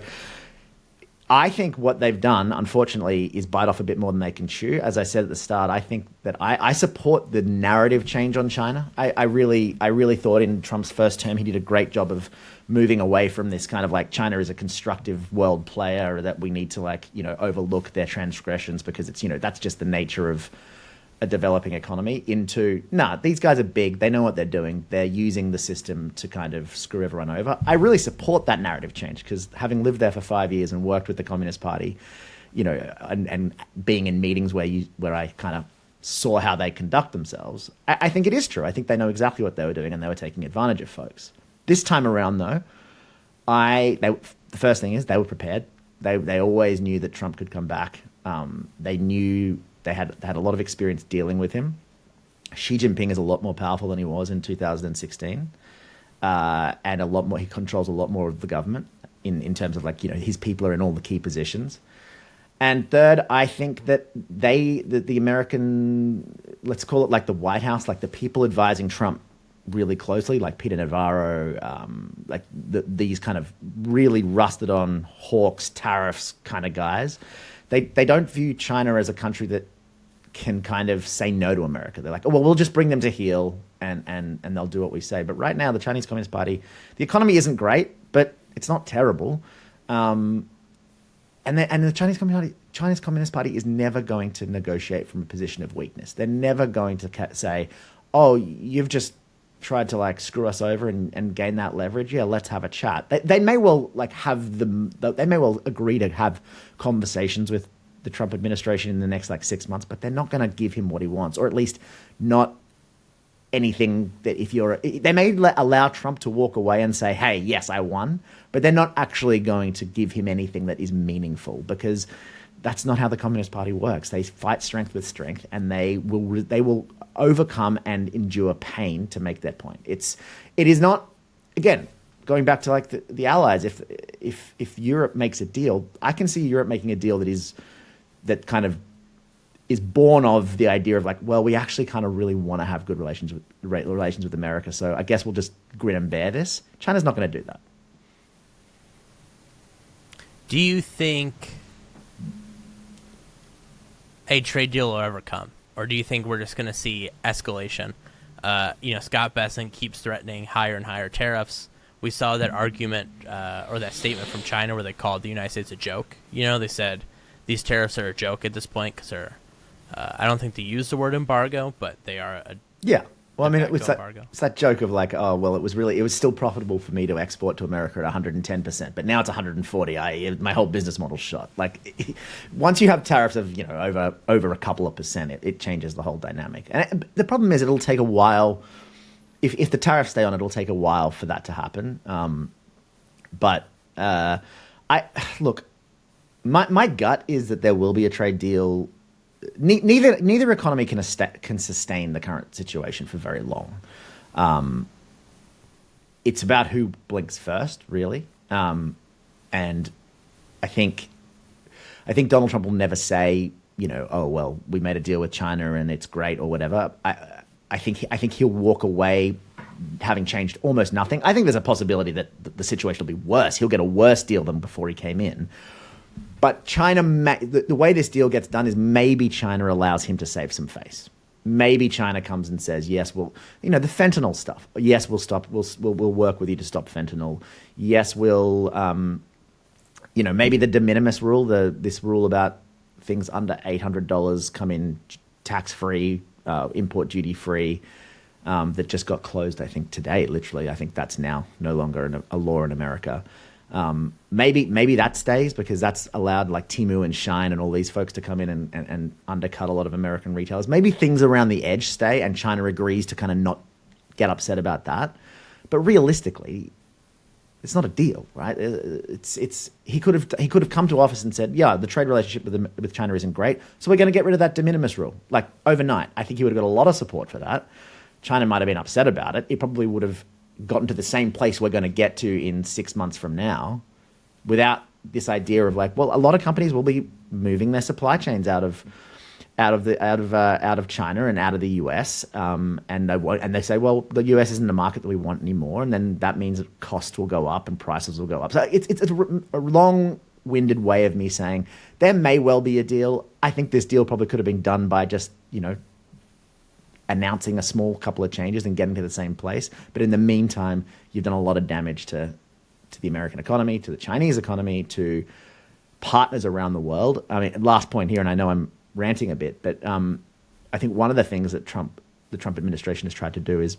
I think what they've done, unfortunately, is bite off a bit more than they can chew. As I said at the start, I think that I support the narrative change on China. I really thought in Trump's first term he did a great job of moving away from this kind of like China is a constructive world player, or that we need to overlook their transgressions because it's that's just the nature of a developing economy, into these guys are big, they know what they're doing, they're using the system to kind of screw everyone over. I really support that narrative change, because having lived there for 5 years and worked with the Communist Party, and being in meetings where I kind of saw how they conduct themselves, I think it is true. I think they know exactly what they were doing, and they were taking advantage of folks. This time around, though, the first thing is they were prepared. They always knew that Trump could come back. They knew they had a lot of experience dealing with him. Xi Jinping is a lot more powerful than he was in 2016, and a lot more. He controls a lot more of the government in terms of his people are in all the key positions. And third, I think that the American, let's call it the White House, the people advising Trump really closely, like Peter Navarro, these kind of really rusted on hawks, tariffs kind of guys. They don't view China as a country that can kind of say no to America. They're like, oh, well, we'll just bring them to heel and they'll do what we say. But right now, the Chinese Communist Party, the economy isn't great, but it's not terrible. And the Chinese Communist Party is never going to negotiate from a position of weakness. They're never going to say, oh, you've just tried to like screw us over and gain that leverage. Yeah, let's have a chat. They may well they may well agree to have conversations with the Trump administration in the next like 6 months, but they're not going to give him what he wants, or at least not anything that they may allow Trump to walk away and say, hey, yes, I won, but they're not actually going to give him anything that is meaningful, because that's not how the Communist Party works. They fight strength with strength, and they will overcome and endure pain to make their point. It is not, again, going back to like the Allies, if Europe makes a deal, I can see Europe making a deal that kind of is born of the idea of like, well, we actually kind of really want to have good relations with America, so I guess we'll just grin and bear this. China's not going to do that. Do you think a trade deal will ever come, or do you think we're just going to see escalation? Scott Bessent keeps threatening higher and higher tariffs. We saw that argument or that statement from China where they called the United States a joke. They said these tariffs are a joke at this point because they're, I don't think they use the word embargo, but they are a Well, I mean, it's that joke of like, oh, well, it was still profitable for me to export to America at 110%, but now it's 140. My whole business model's shot. Like, once you have tariffs of over a couple of percent, it changes the whole dynamic. And the problem is, it'll take a while. If the tariffs stay on, it'll take a while for that to happen. My gut is that there will be a trade deal. Neither economy can sustain the current situation for very long. It's about who blinks first, really. And I think Donald Trump will never say, oh well, we made a deal with China and it's great or whatever. I think he'll walk away having changed almost nothing. I think there's a possibility that the situation will be worse. He'll get a worse deal than before he came in. But China, the way this deal gets done is maybe China allows him to save some face. Maybe China comes and says, yes, the fentanyl stuff. Yes, we'll stop. We'll work with you to stop fentanyl. Yes, we'll, maybe the de minimis rule, this rule about things under $800 come in tax-free, import duty-free, that just got closed, I think, today, literally. I think that's now no longer a law in America. Maybe that stays because that's allowed like Temu and Shine and all these folks to come in and undercut a lot of American retailers. Maybe things around the edge stay and China agrees to kind of not get upset about that. But realistically, it's not a deal, right? He could have come to office and said, yeah, the trade relationship with China isn't great, so we're going to get rid of that de minimis rule, like overnight. I think he would have got a lot of support for that. China might have been upset about it. It probably would have gotten to the same place we're going to get to in 6 months from now without this idea of like, well, a lot of companies will be moving their supply chains out of China and out of the US, and they say, well, the US isn't a market that we want anymore, and then that means that costs will go up and prices will go up. So it's a long-winded way of me saying there may well be a deal. I think this deal probably could have been done by just announcing a small couple of changes and getting to the same place. But in the meantime, you've done a lot of damage to the American economy, to the Chinese economy, to partners around the world. I mean, last point here, and I know I'm ranting a bit, but I think one of the things that the Trump administration has tried to do is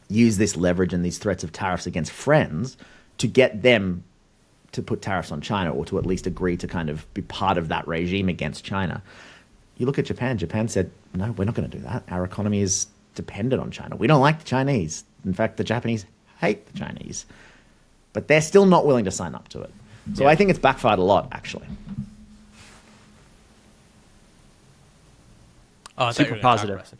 use this leverage and these threats of tariffs against friends to get them to put tariffs on China, or to at least agree to kind of be part of that regime against China. You look at Japan. Japan said, no, we're not going to do that. Our economy is dependent on China. We don't like the Chinese. In fact, the Japanese hate the Chinese. But they're still not willing to sign up to it. So yeah. I think it's backfired a lot, actually. Oh, super positive.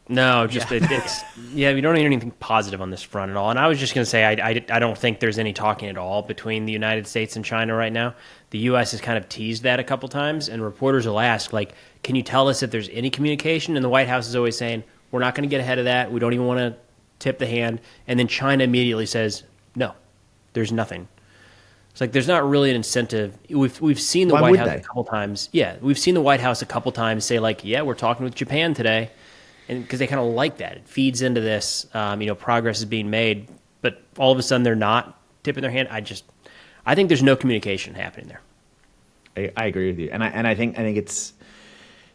No, just it's we don't hear anything positive on this front at all. And I was just going to say I don't think there's any talking at all between the United States and China right now. The U.S. has kind of teased that a couple times, and reporters will ask, like, can you tell us if there's any communication? And the White House is always saying, we're not going to get ahead of that. We don't even want to tip the hand. And then China immediately says, no, there's nothing. It's like there's not really an incentive. We've seen the Why White would House they? a couple times. Yeah, we've seen the White House a couple times say like, yeah, we're talking with Japan today, and because they kind of like that, it feeds into this. Progress is being made, but all of a sudden they're not tipping their hand. I think there's no communication happening there. I agree with you, and I think it's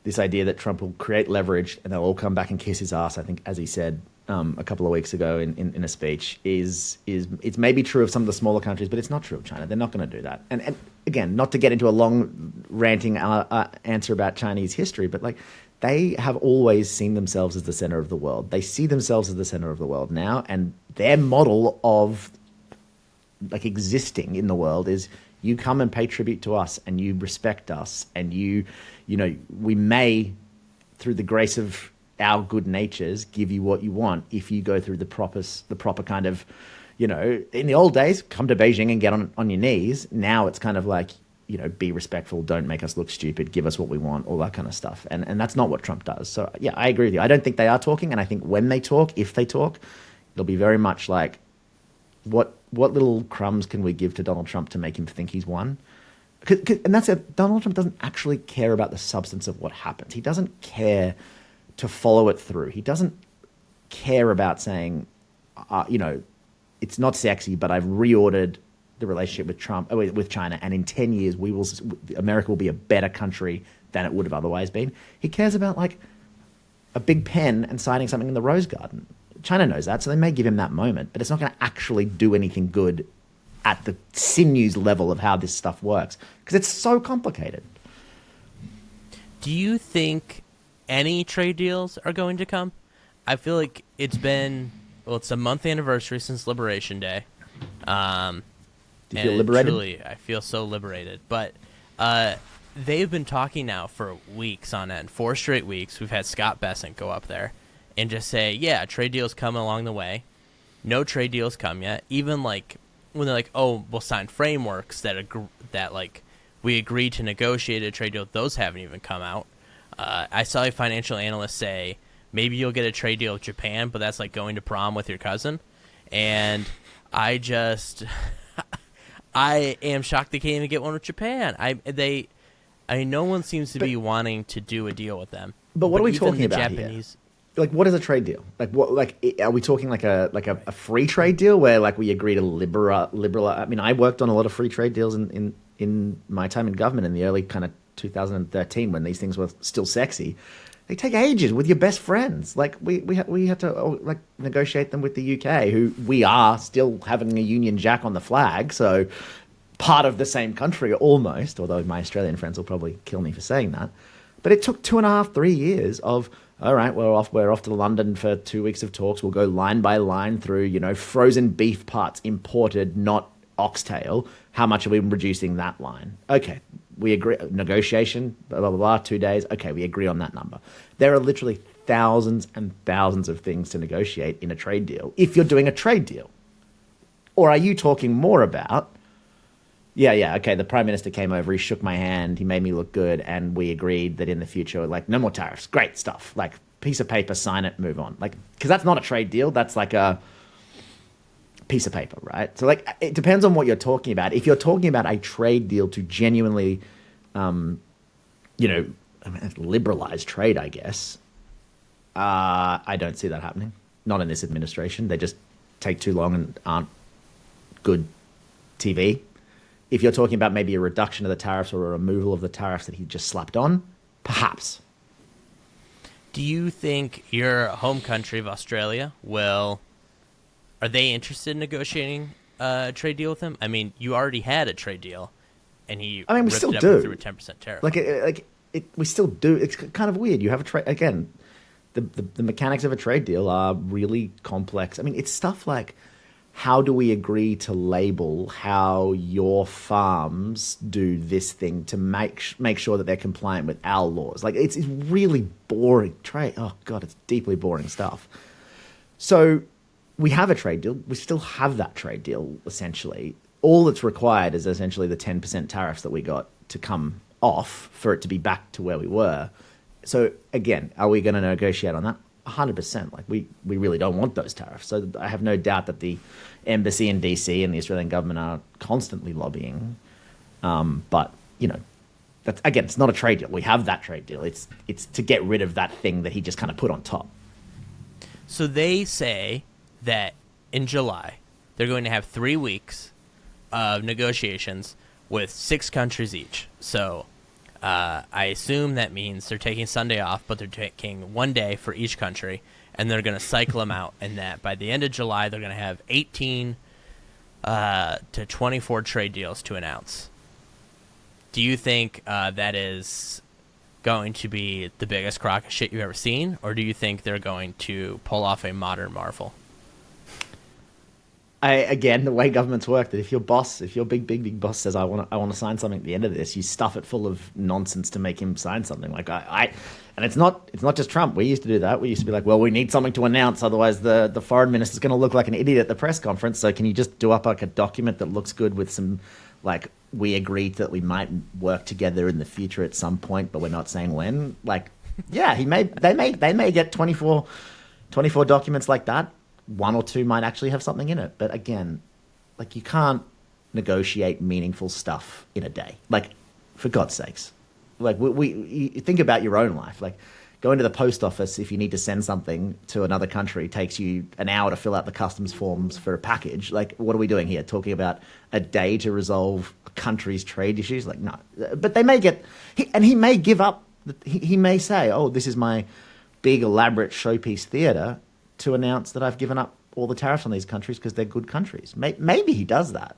this idea that Trump will create leverage and they'll all come back and kiss his ass. I think, as he said a couple of weeks ago in a speech, is it's maybe true of some of the smaller countries, but it's not true of China. They're not going to do that. And again, not to get into a long ranting answer about Chinese history, but like they have always seen themselves as the center of the world. They see themselves as the center of the world now, and their model of like existing in the world is you come and pay tribute to us and you respect us and we may, through the grace of our good natures, give you what you want if you go through the proper kind of, in the old days, come to Beijing and get on your knees. Now it's kind of like, be respectful, don't make us look stupid, give us what we want, all that kind of stuff. And that's not what Trump does. So yeah, I agree with you. I don't think they are talking. And I think when they talk, if they talk, it'll be very much like, what little crumbs can we give to Donald Trump to make him think he's won? And that's it. Donald Trump doesn't actually care about the substance of what happens. He doesn't care to follow it through. He doesn't care about saying, it's not sexy, but I've reordered the relationship with China, and in 10 years, America will be a better country than it would have otherwise been. He cares about like a big pen and signing something in the Rose Garden. China knows that, so they may give him that moment, but it's not going to actually do anything good at the sinews level of how this stuff works, because it's so complicated. Do you think any trade deals are going to come? I feel like it's a month anniversary since Liberation Day. Do you feel liberated? Truly, I feel so liberated. But they've been talking now for weeks on end, 4 straight weeks. We've had Scott Bessent go up there and just say, yeah, trade deals come along the way. No trade deals come yet. Even like when they're like, oh, we'll sign frameworks that we agreed to negotiate a trade deal, those haven't even come out. I saw a financial analyst say maybe you'll get a trade deal with Japan, but that's like going to prom with your cousin. And I am shocked they can't even get one with Japan. No one seems to be wanting to do a deal with them. But what are we talking the about Japanese, here? Like, what is a trade deal? Like, what? Like, are we talking like a free trade deal where like we agree to liberal? I mean, I worked on a lot of free trade deals in my time in government in the early kind of 2013 when these things were still sexy. They take ages with your best friends. Like we had to negotiate them with the UK, who we are still having a Union Jack on the flag, so part of the same country almost. Although my Australian friends will probably kill me for saying that. But it took 2.5, 3 years of, all right, we're off to London for 2 weeks of talks. We'll go line by line through, frozen beef parts imported, not oxtail. How much are we reducing that line? Okay, we agree. Negotiation, blah, blah, blah, blah, 2 days. Okay, we agree on that number. There are literally thousands and thousands of things to negotiate in a trade deal if you're doing a trade deal. Or are you talking more about, okay, the Prime Minister came over, he shook my hand, he made me look good, and we agreed that in the future, like, no more tariffs. Great stuff. Like, piece of paper, sign it, move on. Like, because that's not a trade deal. That's like a piece of paper, right? So, like, it depends on what you're talking about. If you're talking about a trade deal to genuinely, liberalize trade, I guess, I don't see that happening. Not in this administration. They just take too long and aren't good TV. If you're talking about maybe a reduction of the tariffs or a removal of the tariffs that he just slapped on, perhaps. Do you think your home country of Australia are they interested in negotiating a trade deal with him? I mean, you already had a trade deal, and we still do. Through a 10% tariff. We still do. It's kind of weird. You have a trade again. The mechanics of a trade deal are really complex. I mean, it's stuff like, how do we agree to label how your farms do this thing to make sure that they're compliant with our laws? Like, it's really boring trade. Oh, God, it's deeply boring stuff. So we have a trade deal. We still have that trade deal, essentially. All that's required is essentially the 10% tariffs that we got to come off for it to be back to where we were. So, again, are we going to negotiate on that? 100%. Like, we really don't want those tariffs. So I have no doubt that the embassy in DC and the Australian government are constantly lobbying. But, that's, again, it's not a trade deal. We have that trade deal. It's to get rid of that thing that he just kind of put on top. So they say that in July, they're going to have 3 weeks of negotiations with 6 countries each. So I assume that means they're taking Sunday off, but they're taking 1 day for each country, and they're going to cycle them out. And that by the end of July, they're going to have 18 to 24 trade deals to announce. Do you think that is going to be the biggest crock of shit you've ever seen, or do you think they're going to pull off a modern marvel? Again, the way governments work, that if your big boss says, I want to sign something at the end of this, you stuff it full of nonsense to make him sign something. Like and it's not just Trump. We used to do that. We used to be like, well, we need something to announce, otherwise the foreign minister's going to look like an idiot at the press conference. So can you just do up like a document that looks good with some, like, we agreed that we might work together in the future at some point, but we're not saying when. Like, yeah, they may get 24 documents like that. 1 or 2 might actually have something in it. But again, like, you can't negotiate meaningful stuff in a day. Like, for God's sakes. Like, you think about your own life. Like, going to the post office, if you need to send something to another country, takes you an hour to fill out the customs forms for a package. Like, what are we doing here? Talking about a day to resolve a country's trade issues? Like, no. But they may he may give up. He may say, oh, this is my big elaborate showpiece theater, to announce that I've given up all the tariffs on these countries because they're good countries. Maybe he does that.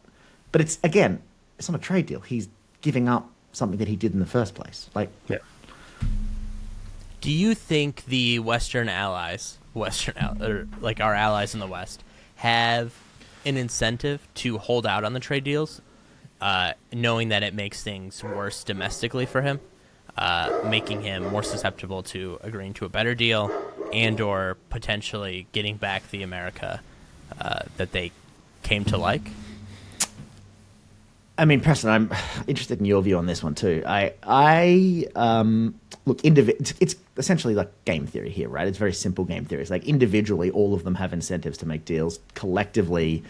But it's not a trade deal. He's giving up something that he did in the first place. Like, yeah. Do you think the Western allies, or like our allies in the West, have an incentive to hold out on the trade deals, knowing that it makes things worse domestically for him, making him more susceptible to agreeing to a better deal and or potentially getting back the America that they came to like? I mean, Preston, I'm interested in your view on this one too. Look, it's essentially like game theory here, right? It's very simple game theory. It's like individually, all of them have incentives to make deals. Collectively,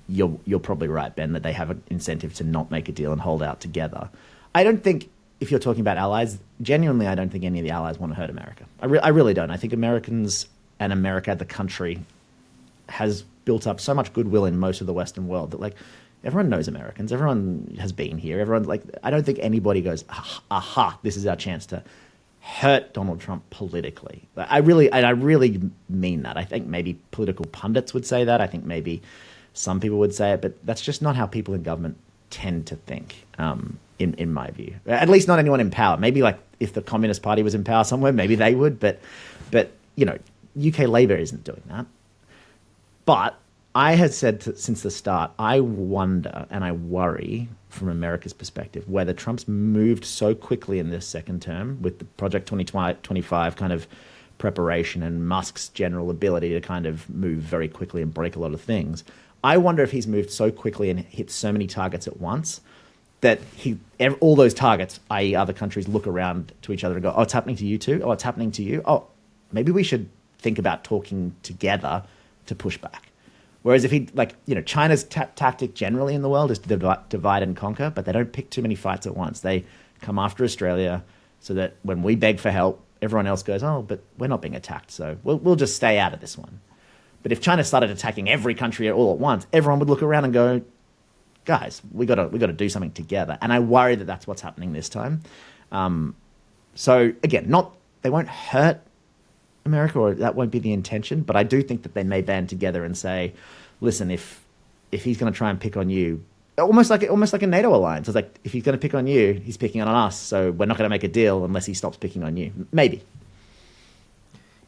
you're probably right, Ben, that they have an incentive to not make a deal and hold out together. I don't think, if you're talking about allies, genuinely, I don't think any of the allies want to hurt America. I really don't. I think Americans and America, the country, has built up so much goodwill in most of the Western world that, like, everyone knows Americans. Everyone has been here. Everyone, like, I don't think anybody goes, aha, this is our chance to hurt Donald Trump politically. I really mean that. I think maybe political pundits would say that. I think maybe some people would say it, but that's just not how people in government tend to think, in my view. At least not anyone in power. Maybe, like, if the Communist Party was in power somewhere, maybe they would, but UK Labour isn't doing that. But I had said since the start, I wonder and I worry from America's perspective whether Trump's moved so quickly in this second term with the Project 2025 kind of preparation and Musk's general ability to kind of move very quickly and break a lot of things. I wonder if he's moved so quickly and hit so many targets at once that all those targets, i.e. other countries, look around to each other and go, oh, it's happening to you too? Oh, it's happening to you? Oh, maybe we should think about talking together to push back. Whereas if China's tactic generally in the world is to divide and conquer, but they don't pick too many fights at once. They come after Australia so that when we beg for help, everyone else goes, oh, but we're not being attacked, so we'll just stay out of this one. But if China started attacking every country all at once, everyone would look around and go, guys, we got to do something together. And I worry that that's what's happening this time. So again, they won't hurt America, or that won't be the intention, but I do think that they may band together and say, listen, if he's going to try and pick on you, almost like a NATO alliance. It's like, if he's going to pick on you, he's picking on us, so we're not going to make a deal unless he stops picking on you. Maybe.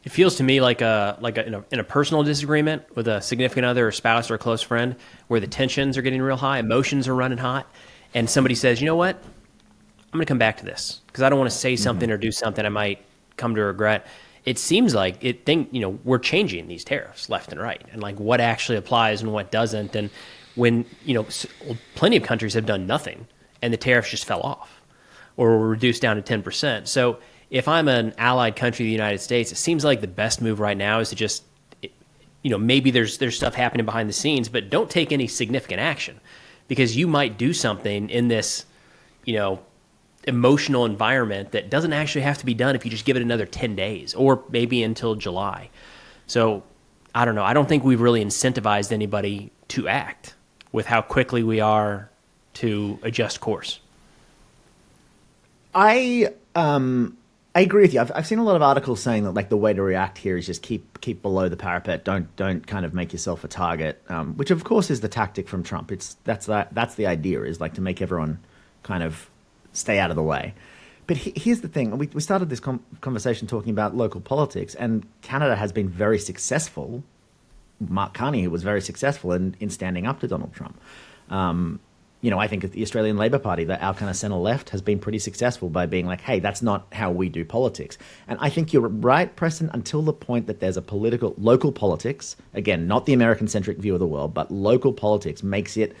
It feels to me like in a personal disagreement with a significant other or spouse or a close friend, where the tensions are getting real high, emotions are running hot, and somebody says, you know what, I'm going to come back to this because I don't want to say something or do something I might come to regret. It seems like we're changing these tariffs left and right, and like what actually applies and what doesn't. And when, plenty of countries have done nothing and the tariffs just fell off or were reduced down to 10%. So if I'm an allied country of the United States, it seems like the best move right now is to just maybe there's stuff happening behind the scenes, but don't take any significant action, because you might do something in this, emotional environment that doesn't actually have to be done if you just give it another 10 days or maybe until July. So I don't know. I don't think we've really incentivized anybody to act with how quickly we are to adjust course. I agree with you. I've seen a lot of articles saying that like the way to react here is just keep below the parapet. Don't kind of make yourself a target, which of course is the tactic from Trump. That's the idea, is like to make everyone kind of stay out of the way. But here's the thing. We started this conversation talking about local politics, and Canada has been very successful. Mark Carney, who was very successful in standing up to Donald Trump. I think the Australian Labor Party, our kind of centre left, has been pretty successful by being like, hey, that's not how we do politics. And I think you're right, Preston, until the point that there's a local politics, again, not the American-centric view of the world, but local politics makes it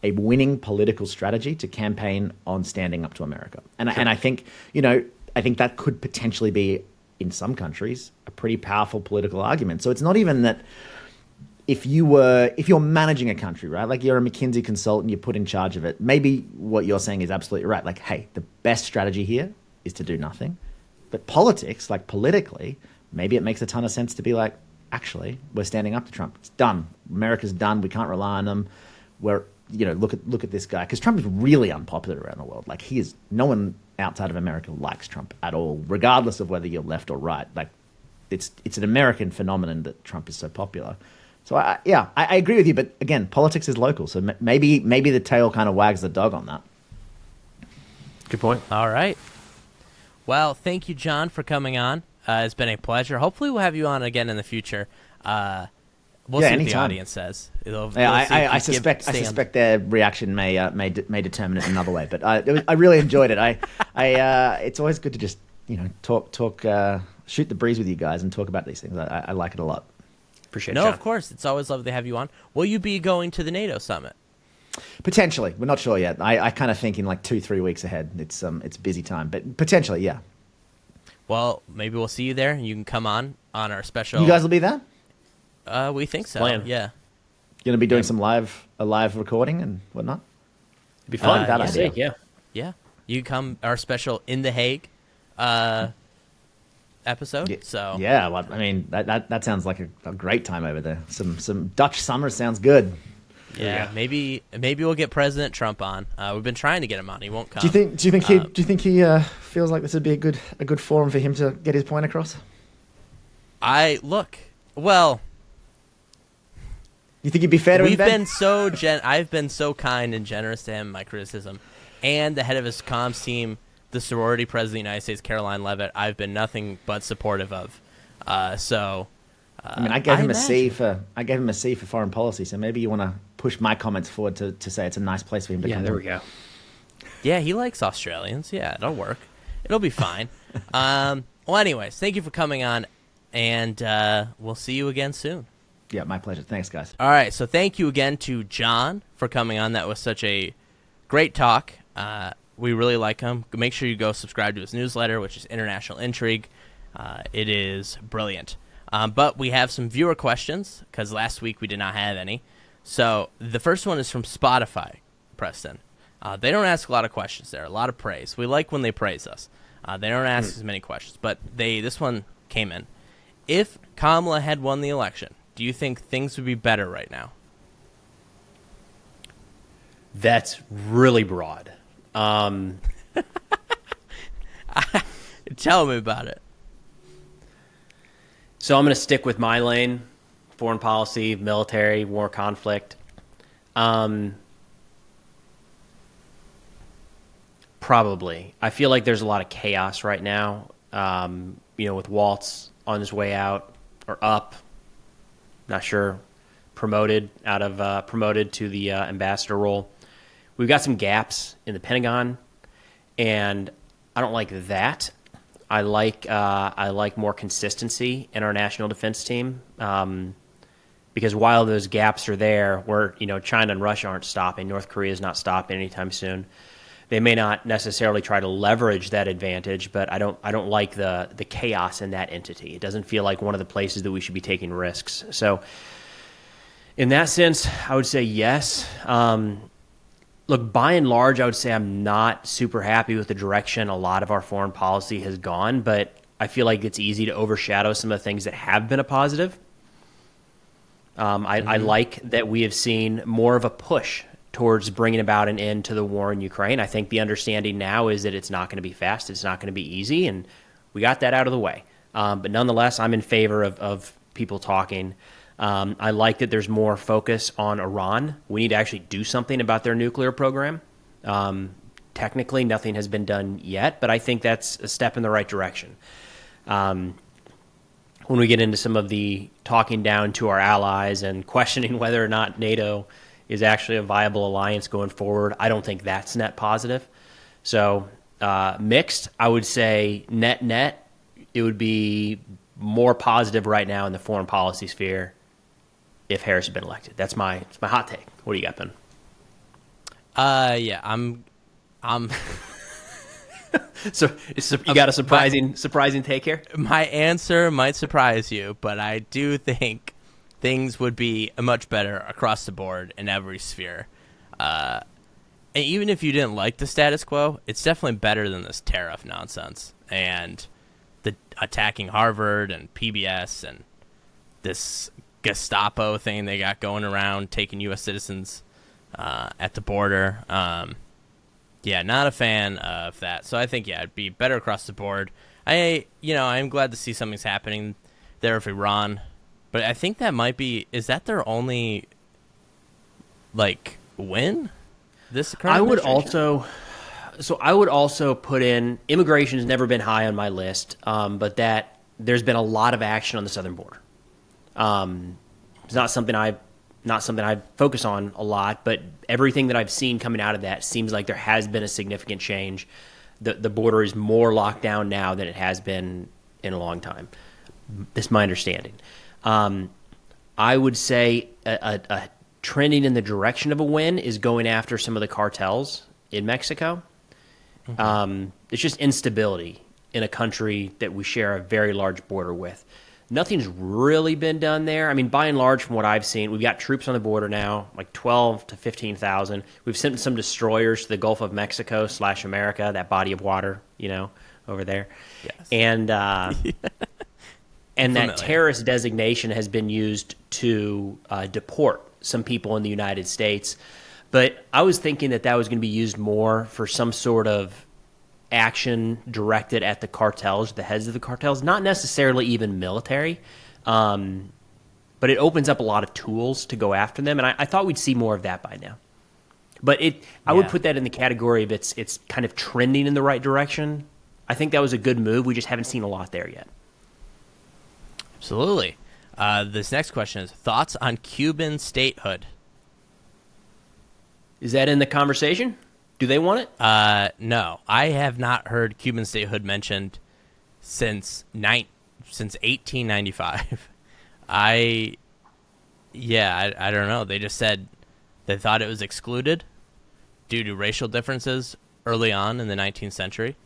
a winning political strategy to campaign on standing up to America. And I think, I think that could potentially be, in some countries, a pretty powerful political argument. So it's not even that if you're managing a country, right? Like you're a McKinsey consultant, you're put in charge of it. Maybe what you're saying is absolutely right. Like, hey, the best strategy here is to do nothing. But politics, like politically, maybe it makes a ton of sense to be like, actually, we're standing up to Trump. It's done. America's done. We can't rely on them. Look at this guy, because Trump is really unpopular around the world. Like no one outside of America likes Trump at all, regardless of whether you're left or right. Like it's an American phenomenon that Trump is so popular. So I agree with you, but again, politics is local, so maybe the tail kind of wags the dog on that. Good point. All right. Well, thank you, John, for coming on. It's been a pleasure. Hopefully, we'll have you on again in the future. We'll see anytime. what the audience says. I suspect their reaction may determine it another way. But I really enjoyed it. It's always good to just talk, shoot the breeze with you guys and talk about these things. I like it a lot. Appreciate it. No, John. of course. It's always lovely to have you on. Will you be going to the NATO summit? Potentially. We're not sure yet. I kind of think in like 2-3 weeks ahead. It's busy time, but potentially, yeah. Well, maybe we'll see you there. You can come on our special. You guys will be there? We think so. Plan. Yeah. You're going to be doing a live recording and whatnot? It'd be fun. That idea. Yeah. You come our special In the Hague episode. Yeah. So yeah, well, I mean that sounds like a great time over there. Some Dutch summer sounds good. Yeah. Maybe we'll get President Trump on. We've been trying to get him on. He won't come. Do you think he feels like this would be a good forum for him to get his point across? Well, you think he'd be fair to him? I've been so kind and generous to him in my criticism, and the head of his comms team, the sorority president of the United States, Caroline Leavitt, I've been nothing but supportive of. I gave him a C for foreign policy. So maybe you want to push my comments forward to say it's a nice place for him to come. Yeah, there we go. Yeah, he likes Australians. Yeah, it'll work. It'll be fine. Well, anyways, thank you for coming on, and we'll see you again soon. Yeah, my pleasure. Thanks, guys. All right, so thank you again to John for coming on. That was such a great talk. We really like him. Make sure you go subscribe to his newsletter, which is International Intrigue. It is brilliant. But we have some viewer questions, because last week we did not have any. So the first one is from Spotify, Preston. They don't ask a lot of questions there, a lot of praise. We like when they praise us. They don't ask as many questions, but this one came in. If Kamala had won the election, do you think things would be better right now? That's really broad. Tell me about it. So I'm going to stick with my lane: foreign policy, military, war, conflict. Probably. I feel like there's a lot of chaos right now. With Waltz on his way out or up, not sure, promoted to the ambassador role. We've got some gaps in the Pentagon, and I don't like that. I like more consistency in our national defense team, because while those gaps are there, China and Russia aren't stopping. North Korea is not stopping anytime soon. They may not necessarily try to leverage that advantage, but I don't like the chaos in that entity. It doesn't feel like one of the places that we should be taking risks. So in that sense, I would say yes. Look, by and large, I would say I'm not super happy with the direction a lot of our foreign policy has gone, but I feel like it's easy to overshadow some of the things that have been a positive. I like that we have seen more of a push towards bringing about an end to the war in Ukraine. I think the understanding now is that it's not going to be fast, it's not going to be easy, and we got that out of the way. But nonetheless, I'm in favor of people talking. I like that there's more focus on Iran. We need to actually do something about their nuclear program. Technically, nothing has been done yet, but I think that's a step in the right direction. When we get into some of the talking down to our allies and questioning whether or not NATO is actually a viable alliance going forward, I don't think that's net positive. So mixed, I would say net, it would be more positive right now in the foreign policy sphere if Harris had been elected. That's my hot take. What do you got, Ben? Yeah, I'm So you got a surprising take here? My answer might surprise you, but I do think things would be much better across the board in every sphere. And even if you didn't like the status quo, it's definitely better than this tariff nonsense and the attacking Harvard and PBS and this Gestapo thing they got going around, taking U.S. citizens at the border. Yeah, not a fan of that. So I think, yeah, it'd be better across the board. I'm glad to see something's happening there with Iran, but I think that might be, is that their only, win? This current I would also put in, immigration's never been high on my list, but that there's been a lot of action on the southern border. It's not something I focus on a lot, but everything that I've seen coming out of that seems like there has been a significant change. The border is more locked down now than it has been in a long time. That's my understanding. I would say a trending in the direction of a win is going after some of the cartels in Mexico. Mm-hmm. It's just instability in a country that we share a very large border with. Nothing's really been done there. I mean, by and large, from what I've seen, we've got troops on the border now, like 12 to 15,000. We've sent some destroyers to the Gulf of Mexico / America, that body of water, over there. Yes. And and that terrorist designation has been used to deport some people in the United States. But I was thinking that was going to be used more for some sort of action directed at the cartels, the heads of the cartels, not necessarily even military, but it opens up a lot of tools to go after them, and I thought we'd see more of that by now. But I would put that in the category of it's kind of trending in the right direction. I think that was a good move. We just haven't seen a lot there yet. Absolutely. This next question is thoughts on Cuban statehood. Is that in the conversation? Do they want it? No, I have not heard Cuban statehood mentioned since 1895. I don't know. They just said they thought it was excluded due to racial differences early on in the 19th century.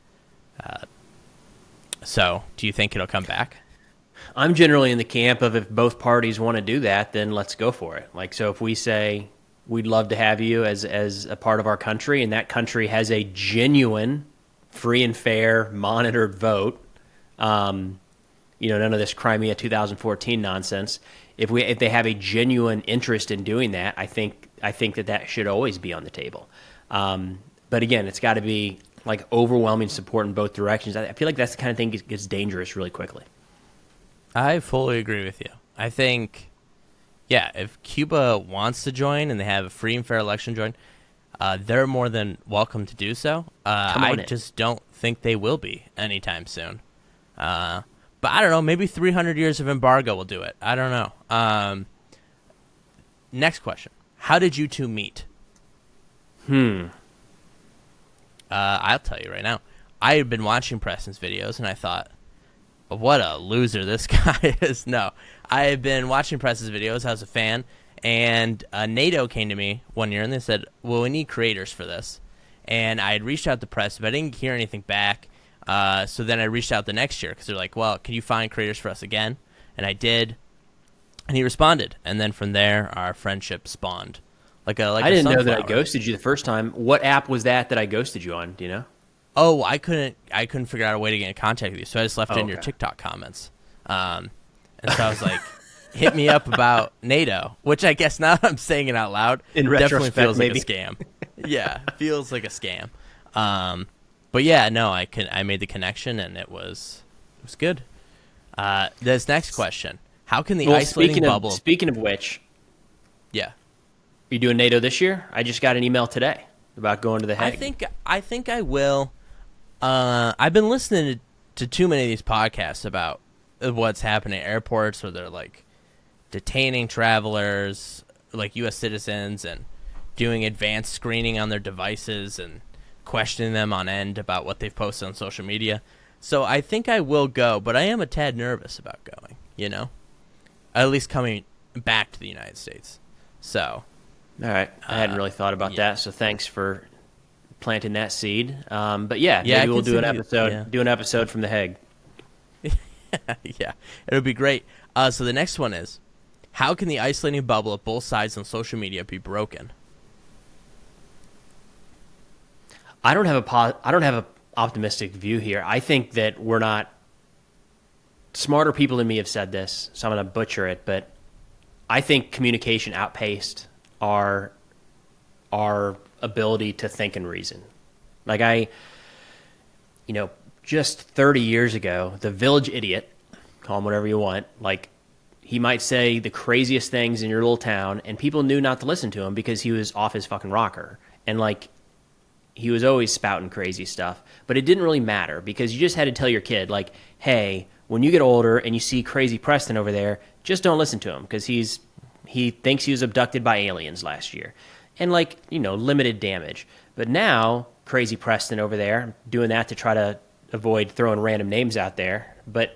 So, do you think it'll come back? I'm generally in the camp of if both parties want to do that, then let's go for it. So if we say we'd love to have you as a part of our country, and that country has a genuine, free and fair, monitored vote. None of this Crimea 2014 nonsense. If they have a genuine interest in doing that, I think that should always be on the table. But again, it's got to be overwhelming support in both directions. I feel like that's the kind of thing that gets dangerous really quickly. I fully agree with you. I think, if Cuba wants to join and they have a free and fair election join, they're more than welcome to do so. I just don't think they will be anytime soon. But I don't know, maybe 300 years of embargo will do it. I don't know. Next question. How did you two meet? I'll tell you right now. I had been watching Preston's videos, and I thought, what a loser this guy is. No, I had been watching Preston's videos. I was a fan, and NATO came to me one year, and they said, well, we need creators for this. And I had reached out to Preston, but I didn't hear anything back. So then I reached out the next year because they're like, well, can you find creators for us again? And I did. And he responded. And then from there, our friendship spawned. I didn't know that I ghosted you the first time. What app was that I ghosted you on? Do you know? Oh, I couldn't figure out a way to get in contact with you. So I just left it in your TikTok comments. And so I was like, hit me up about NATO, which I guess now I'm saying it out loud, in definitely feels maybe. like a scam. Yeah, feels like a scam. But yeah, no, I made the connection and it was good. This next question: how can the isolating bubble? Speaking of which, yeah, are you doing NATO this year? I just got an email today about going to the Hague. I think I will. I've been listening to too many of these podcasts about what's happening at airports, where they're like detaining travelers, like U.S. citizens, and doing advanced screening on their devices and questioning them on end about what they've posted on social media. So I think I will go, but I am a tad nervous about going, at least coming back to the United States. So. All right. I hadn't really thought about that, so thanks for planting that seed. But yeah, maybe we'll do an episode from the Hague. Yeah, it'll be great. So the next one is, how can the isolating bubble at both sides on social media be broken? I don't have an optimistic view here. I think that we're not smarter people than me have said this, so I'm going to butcher it, but I think communication outpaced our ability to think and reason. Just 30 years ago, the village idiot, call him whatever you want, he might say the craziest things in your little town, and people knew not to listen to him because he was off his fucking rocker. And he was always spouting crazy stuff, but it didn't really matter because you just had to tell your kid, hey, when you get older and you see crazy Preston over there, just don't listen to him because he thinks he was abducted by aliens last year. And limited damage. But now, crazy Preston over there, doing that to try to avoid throwing random names out there. But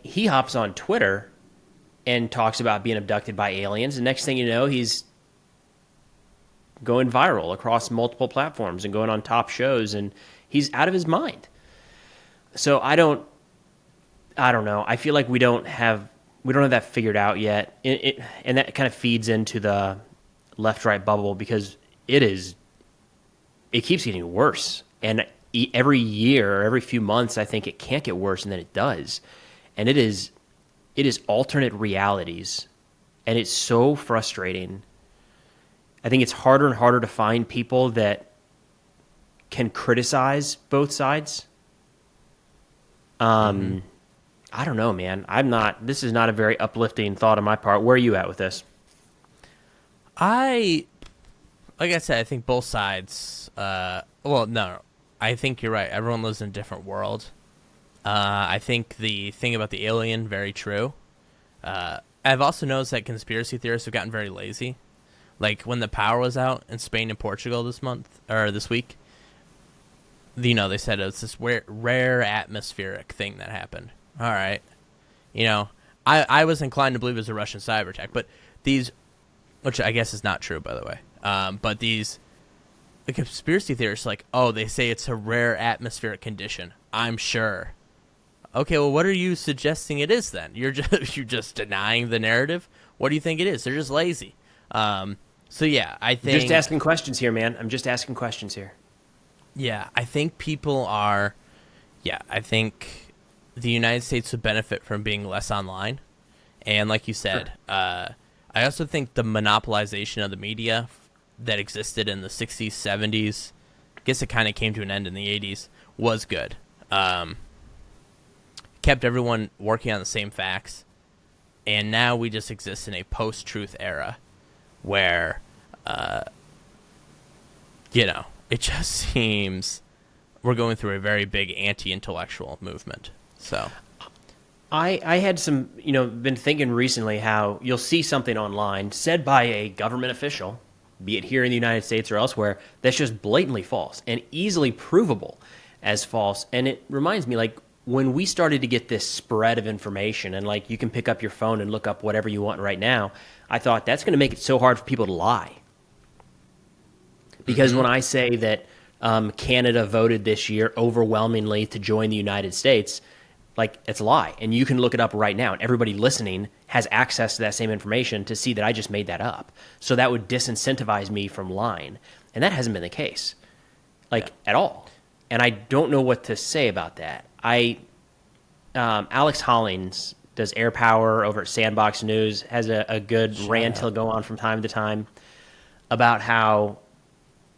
he hops on Twitter and talks about being abducted by aliens. And next thing you know, he's going viral across multiple platforms and going on top shows, and he's out of his mind. So I don't know. I feel like we don't have that figured out yet. And that kind of feeds into the left-right bubble because it keeps getting worse. And every year or every few months, I think it can't get worse, and then it does. And it is alternate realities, and it's so frustrating. I think it's harder and harder to find people that can criticize both sides. I don't know, man. This is not a very uplifting thought on my part. Where are you at with this? Like I said, I think both sides, no, I think you're right. Everyone lives in a different world. I think the thing about the alien, very true. I've also noticed that conspiracy theorists have gotten very lazy. When the power was out in Spain and Portugal this week, they said it's this rare atmospheric thing that happened. All right. I was inclined to believe it was a Russian cyber attack, but which I guess is not true, by the way. But the conspiracy theorists they say it's a rare atmospheric condition. I'm sure. Okay, well, what are you suggesting it is then? You're just denying the narrative? What do you think it is? They're just lazy. So yeah, I think... Just asking questions here, man. I'm just asking questions here. Yeah, I think people are... Yeah, I think the United States would benefit from being less online. And like you said, sure. I also think the monopolization of the media that existed in the 60s, 70s, I guess it kind of came to an end in the 80s, was good. Kept everyone working on the same facts. And now we just exist in a post-truth era where, it just seems we're going through a very big anti-intellectual movement. So I had some, been thinking recently how you'll see something online said by a government official, be it here in the United States or elsewhere, that's just blatantly false and easily provable as false. And it reminds me, when we started to get this spread of information and you can pick up your phone and look up whatever you want right now, I thought that's going to make it so hard for people to lie. Because when I say that Canada voted this year overwhelmingly to join the United States, like, it's a lie. And you can look it up right now. And everybody listening has access to that same information to see that I just made that up. So that would disincentivize me from lying. And that hasn't been the case, at all. And I don't know what to say about that. Alex Hollings does Air Power over at Sandbox News, has a good rant he'll go on from time to time about how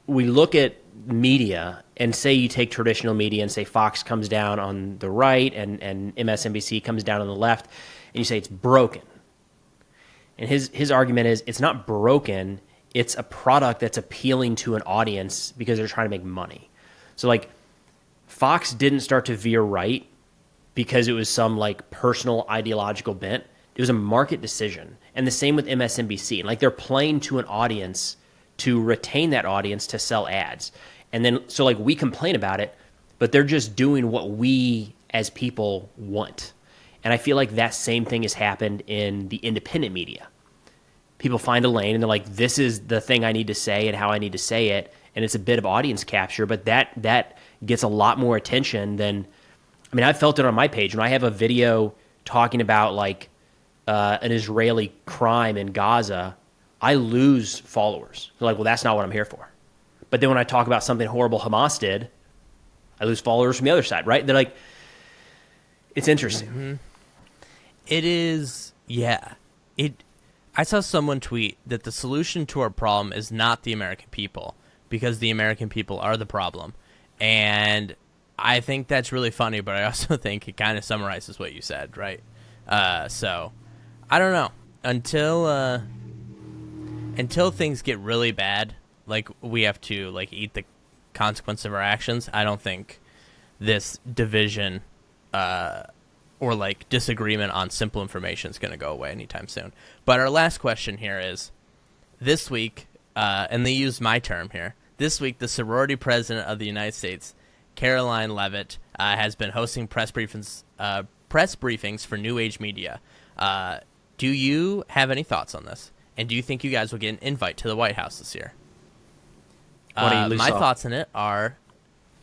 we look at media and say you take traditional media and say Fox comes down on the right and MSNBC comes down on the left, and you say it's broken. And his argument is it's not broken, it's a product that's appealing to an audience because they're trying to make money. So Fox didn't start to veer right because it was some personal ideological bent. It was a market decision. And the same with MSNBC. And they're playing to an audience to retain that audience to sell ads. And then, so we complain about it, but they're just doing what we as people want. And I feel like that same thing has happened in the independent media. People find a lane and they're like, this is the thing I need to say and how I need to say it. And it's a bit of audience capture, but that gets a lot more attention than, I felt it on my page. When I have a video talking about an Israeli crime in Gaza, I lose followers. They're like, well, that's not what I'm here for. But then when I talk about something horrible Hamas did, I lose followers from the other side, right? They're like, it's interesting. Mm-hmm. It is, yeah. I saw someone tweet that the solution to our problem is not the American people, because the American people are the problem. And I think that's really funny, but I also think it kind of summarizes what you said, right? So, I don't know. Until things get really bad, we have to eat the consequence of our actions, I don't think this division or disagreement on simple information is going to go away anytime soon. But our last question here is, this week, and they use my term here, this week the sorority president of the United States, Caroline Leavitt, has been hosting press briefings for New Age media. Do you have any thoughts on this? And do you think you guys will get an invite to the White House this year? My thoughts on it are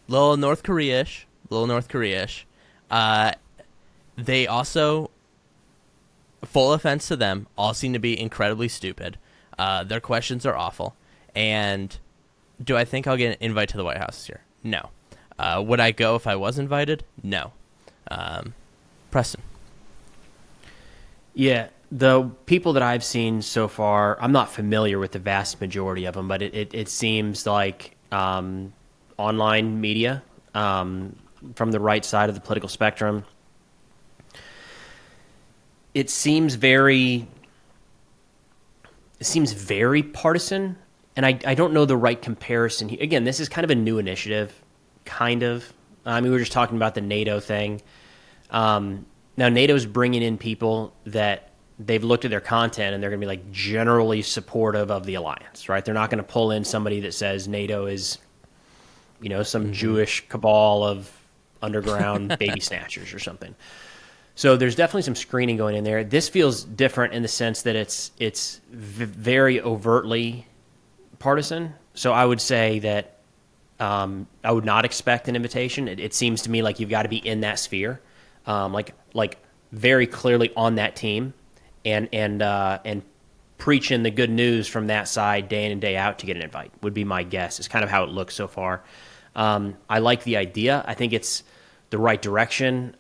little North Korea-ish. They also, full offense to them, all seem to be incredibly stupid. Their questions are awful. And do I think I'll get an invite to the White House this year? No. Would I go if I was invited? No. Preston. Yeah, the people that I've seen so far, I'm not familiar with the vast majority of them, but it seems like online media from the right side of the political spectrum. It seems very partisan, and I don't know the right comparison here. Again, this is kind of a new initiative, kind of. We were just talking about the NATO thing. Now, NATO's bringing in people that they've looked at their content and they're going to be generally supportive of the alliance, right? They're not going to pull in somebody that says NATO is, some Jewish cabal of underground baby snatchers or something. So there's definitely some screening going in there. This feels different in the sense that it's very overtly partisan. So I would say that I would not expect an invitation. It seems to me like you've got to be in that sphere, like very clearly on that team, and preaching the good news from that side day in and day out to get an invite would be my guess. It's kind of how it looks so far. I like the idea. I think it's the right direction.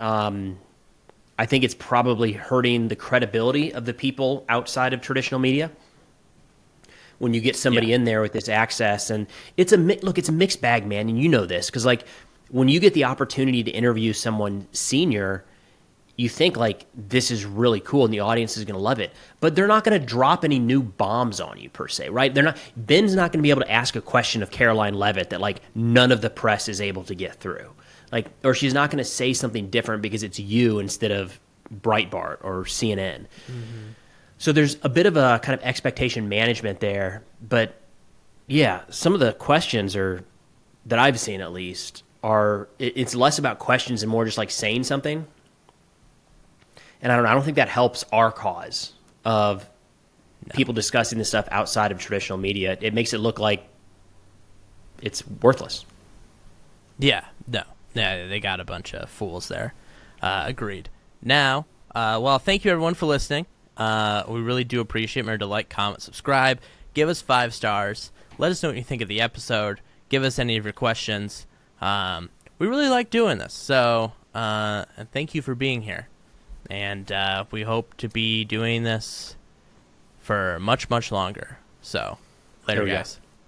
I think it's probably hurting the credibility of the people outside of traditional media when you get somebody in there with this access. And it's a mixed bag, man. And you know this, because when you get the opportunity to interview someone senior, you think this is really cool and the audience is going to love it, but they're not going to drop any new bombs on you per se, right? Ben's not going to be able to ask a question of Caroline Leavitt that none of the press is able to get through. Or she's not going to say something different because it's you instead of Breitbart or CNN. Mm-hmm. So there's a bit of a kind of expectation management there. But yeah, some of the questions that I've seen at least it's less about questions and more just saying something. And I don't think that helps our cause of people discussing this stuff outside of traditional media. It makes it look like it's worthless. Yeah, no. Yeah, they got a bunch of fools there. Agreed. Now, well, thank you everyone for listening. We really do appreciate it. Remember to like, comment, subscribe. Give us 5 stars. Let us know what you think of the episode. Give us any of your questions. We really like doing this. So thank you for being here. And we hope to be doing this for much, much longer. So later, guys.